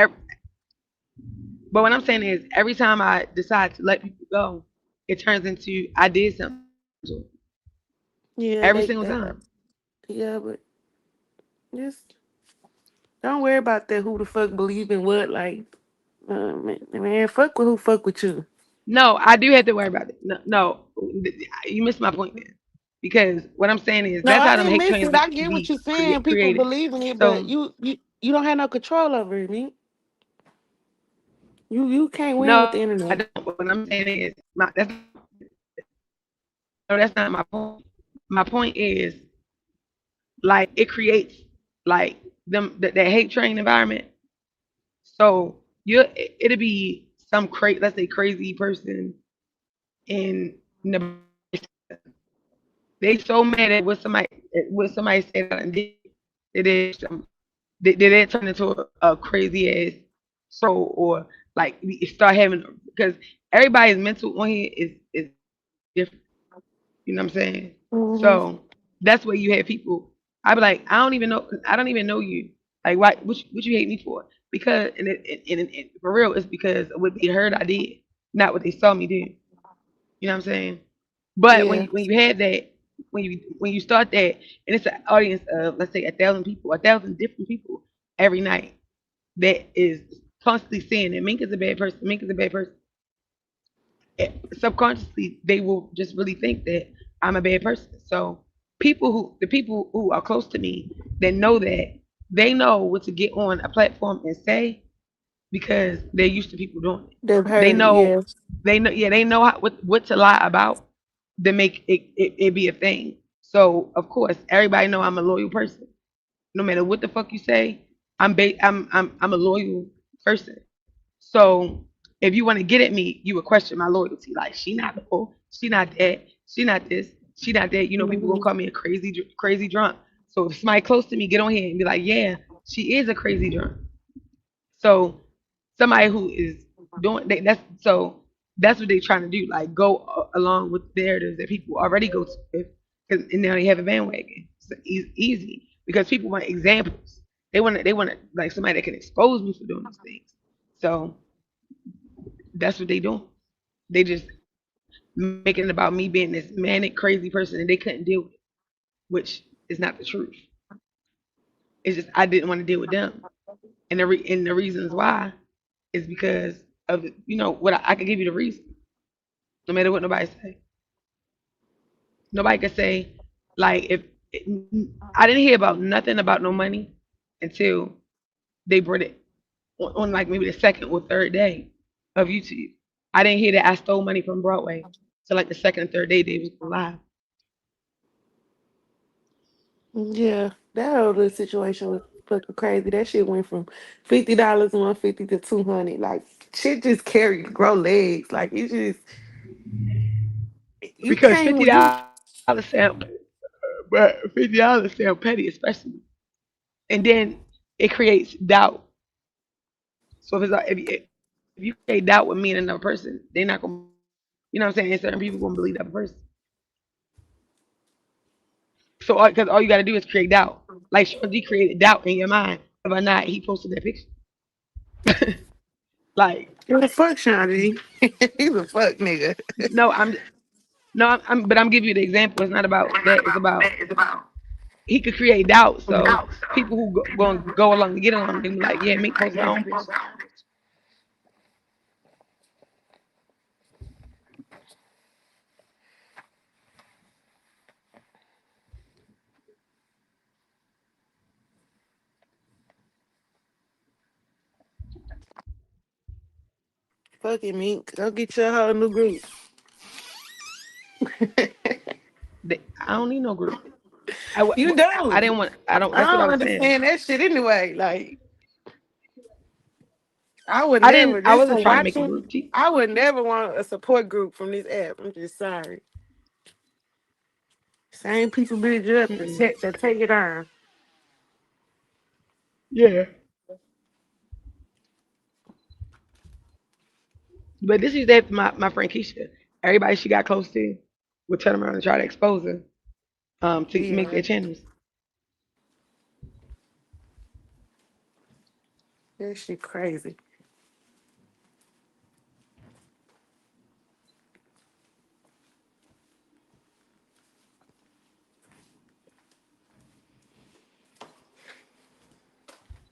but what I'm saying is, every time I decide to let people go, it turns into I did something to 'em. Yeah, Every single time. yeah, but just don't worry about that who the fuck believe in what. Like, man, fuck with who fuck with you. No, I do have to worry about it. No, no, you missed my point there. Because what I'm saying is, No, that's I how them didn't hate miss trains it. I get what be you're saying. People created. believe in it, but So you don't have no control over it, man. You can't win with no, the I internet. don't. What I'm saying is, no, that's not my point. My point is, like, it creates like that hate train environment. So it'll be some let's say crazy person in Nebraska. They so mad at what somebody said and did. They did they turn into a crazy ass troll, or like start having, because everybody's mental on here is different. You know what I'm saying? Hmm. So that's where you have people. I be like, I don't even know you. Like, why? What you hate me for? Because and for real, it's because of what they heard I did, not what they saw me do. You know what I'm saying? But Yeah. when you had that, when you start that, and it's an audience of, let's say, 1,000 people, 1,000 different people every night that is constantly saying that Mink is a bad person, Mink is a bad person. Subconsciously they will just really think that I'm a bad person. So the people who are close to me that know that, they know what to get on a platform and say, because they're used to people doing it. They've They heard, know yeah. they know what to lie about to make it be a thing. So of course everybody know I'm a loyal person. No matter what the fuck you say, I'm a loyal person. So if you want to get at me, you would question my loyalty. Like, she not loyal, she not that, she not this, she not that. People gonna Hmm. call me a crazy drunk. So if somebody close to me get on here and be like, yeah, she is a crazy drunk. So somebody who is doing that's what they're trying to do. Like, go along with the narratives that people already go to, and now they have a bandwagon. It's easy because people want examples. They want like somebody that can expose me for doing these things. So that's what they doing. They just making it about me being this manic, crazy person, and they couldn't deal with it, which is not the truth. It's just I didn't want to deal with them, and the reasons why is because of what I could give you the reason, no matter what nobody say. Nobody could say, like, if I didn't hear about nothing about no money until they brought it on like maybe the second or third day of YouTube. I didn't hear that I stole money from Broadway till like the second and third day they was live. Yeah, that whole little situation was fucking crazy. That shit went from $50 $150 to 200. Like shit just carried grow legs. Like it just you Because can't you $50 sound, but $50 sound petty, especially, and then it creates doubt. So if it's like, if you create doubt with me and another person, they're not gonna, what I'm saying. Certain people gonna believe that person. So because all you gotta do is create doubt. Like Sean D created doubt in your mind of a night he posted that picture. Like, you're the fuck Shawty. He's a fuck nigga. no, I'm No, but I'm giving you the example. It's not about that. It's about he could create doubt. So people who gonna go along to get along, they be like, yeah, Meek posted her own picture. Fuck it, Mink. Go get you a whole new group. I don't need no group. You I don't. didn't want. I don't. I That's what I don't was saying. understand that shit anyway. Like, I would I didn't. never, I just wasn't from trying to make a watching, group. T. I would never want a support group from this app. I'm just sorry. Same people be just Mm-mm. that take it on. Yeah. But this is that my friend Keisha. Everybody she got close to would turn around and try to expose her to make Yeah, their channels. that shit crazy.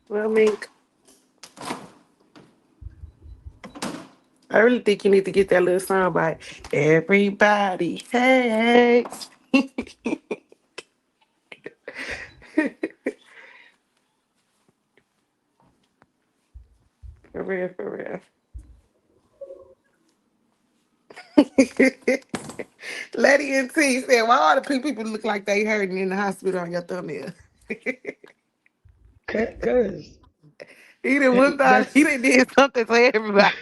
Well, Mink, I really think you need to get that little song by Everybody Hates. For real, for real. Letty and T said, why all the people look like they hurting in the hospital on your thumbnail? Cause He done whooped out, that's he done did something to everybody.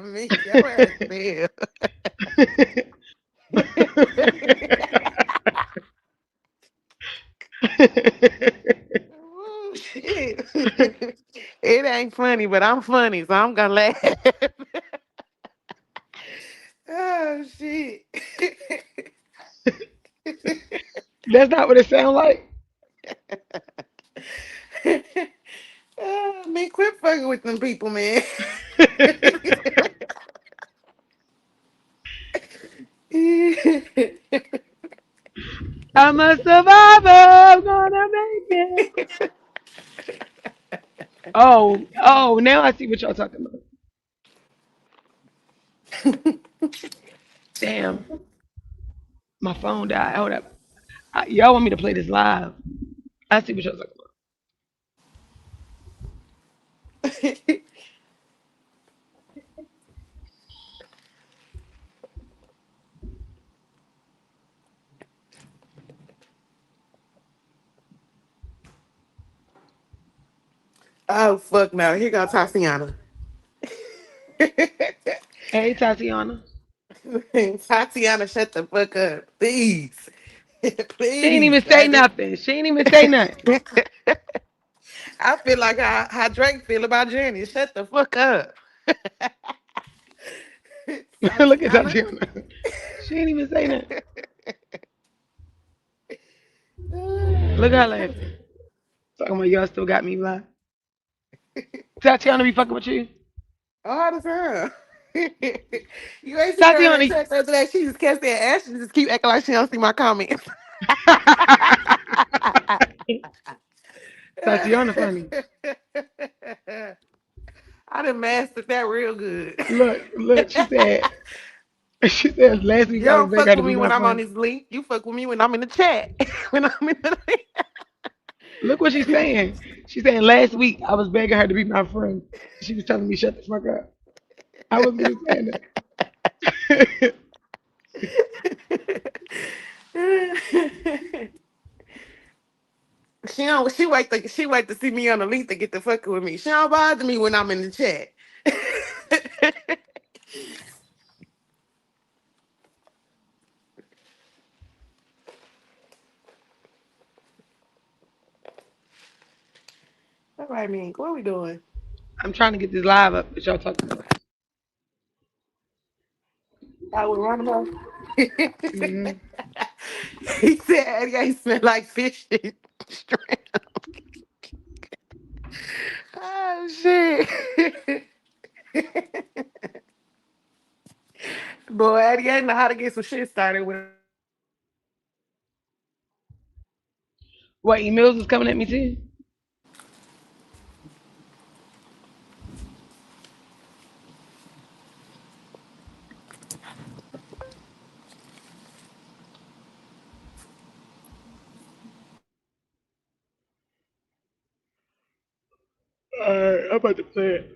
Me, your ass fail. Ooh, shit. It ain't funny, but I'm funny, so I'm gonna laugh. Oh shit. that's not what it sounds like. Man, quit fucking with them people, man. I'm a survivor. I'm gonna make it. Oh, now I see what y'all talking about. Damn, my phone died. Hold up. Y'all want me to play this live? I see what y'all talking about. Oh fuck no! Here go Tatiana. Hey, Tatiana. Tatiana, shut the fuck up, please, She ain't please. even say nothing. She ain't even say nothing. I feel like how Drake feel about Jenny. Shut the fuck up, Look at Tatiana. Tatiana. She ain't even say nothing. Look at her laughing. Talking about y'all still got me blind. Tatiana be fucking with you. All the time. You ain't see her in that Tatiana. chat the other day. She just kept saying, Ashley just keep acting like she don't see my comments. Tatiana funny. I done mastered that real good. Look. She said. She said last You week I was don't begging fuck her to with be me my when I'm on friend. this link. You fuck with me when I'm in the chat. When I'm in the Look what she's saying. She's saying last week I was begging her to be my friend. She was telling me shut the fuck up. I wasn't even saying that. she wait to see me on the link to get the fucking with me. She don't bother me when I'm in the chat. All right, Mink, what we doing? I'm trying to get this live up that y'all talking about. I was running up. Hmm. He said he ain't smell like fish and shrimp. Oh shit. Boy, I didn't know how to get some shit started with. What emails is coming at me too? I'm about to play it.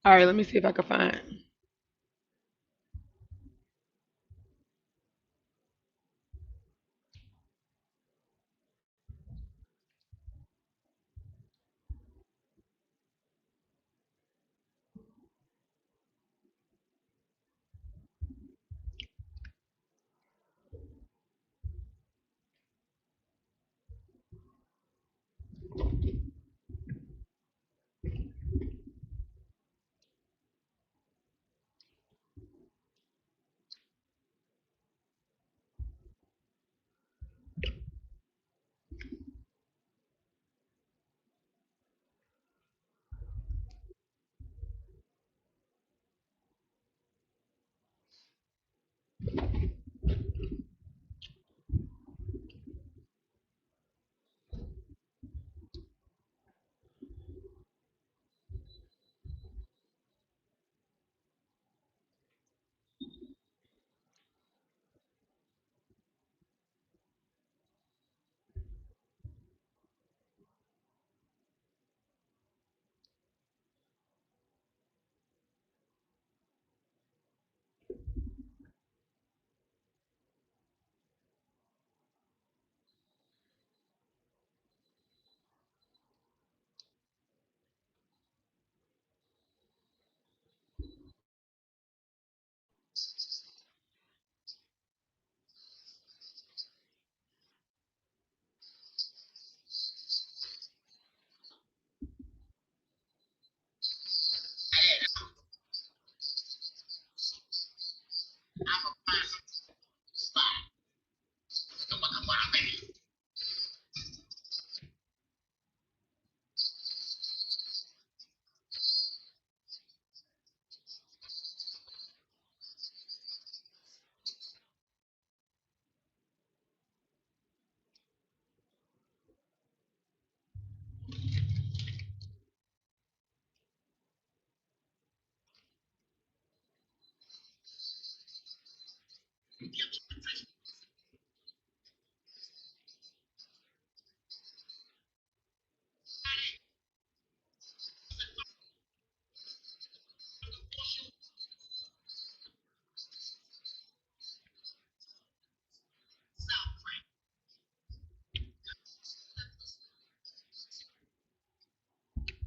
All right, let me see if I can find.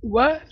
What?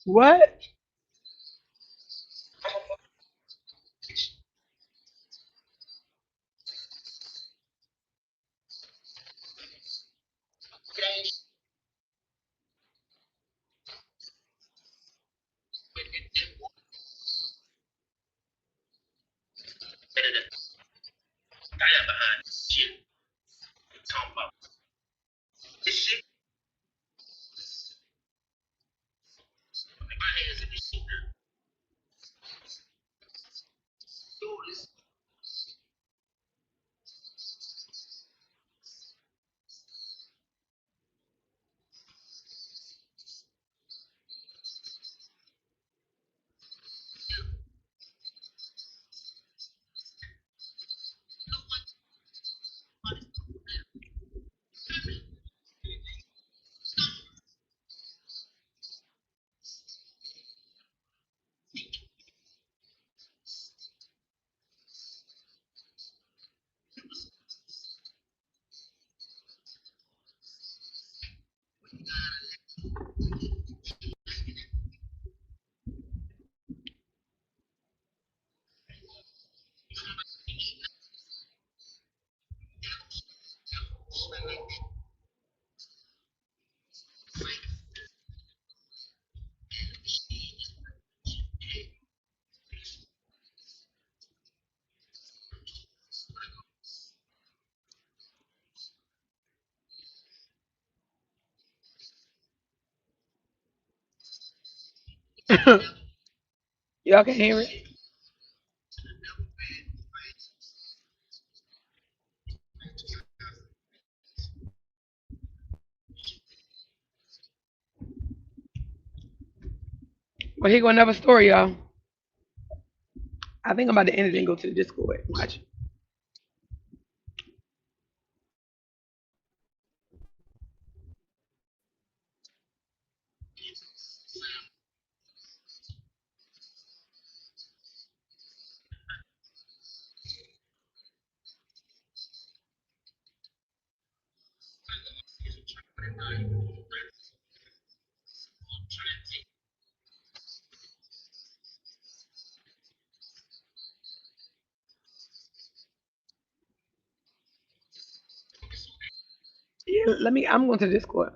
What? Y'all can hear it? Well, here go another story, y'all. I think I'm about to end it and go to the Discord. Watch. Yeah, I'm going to the Discord.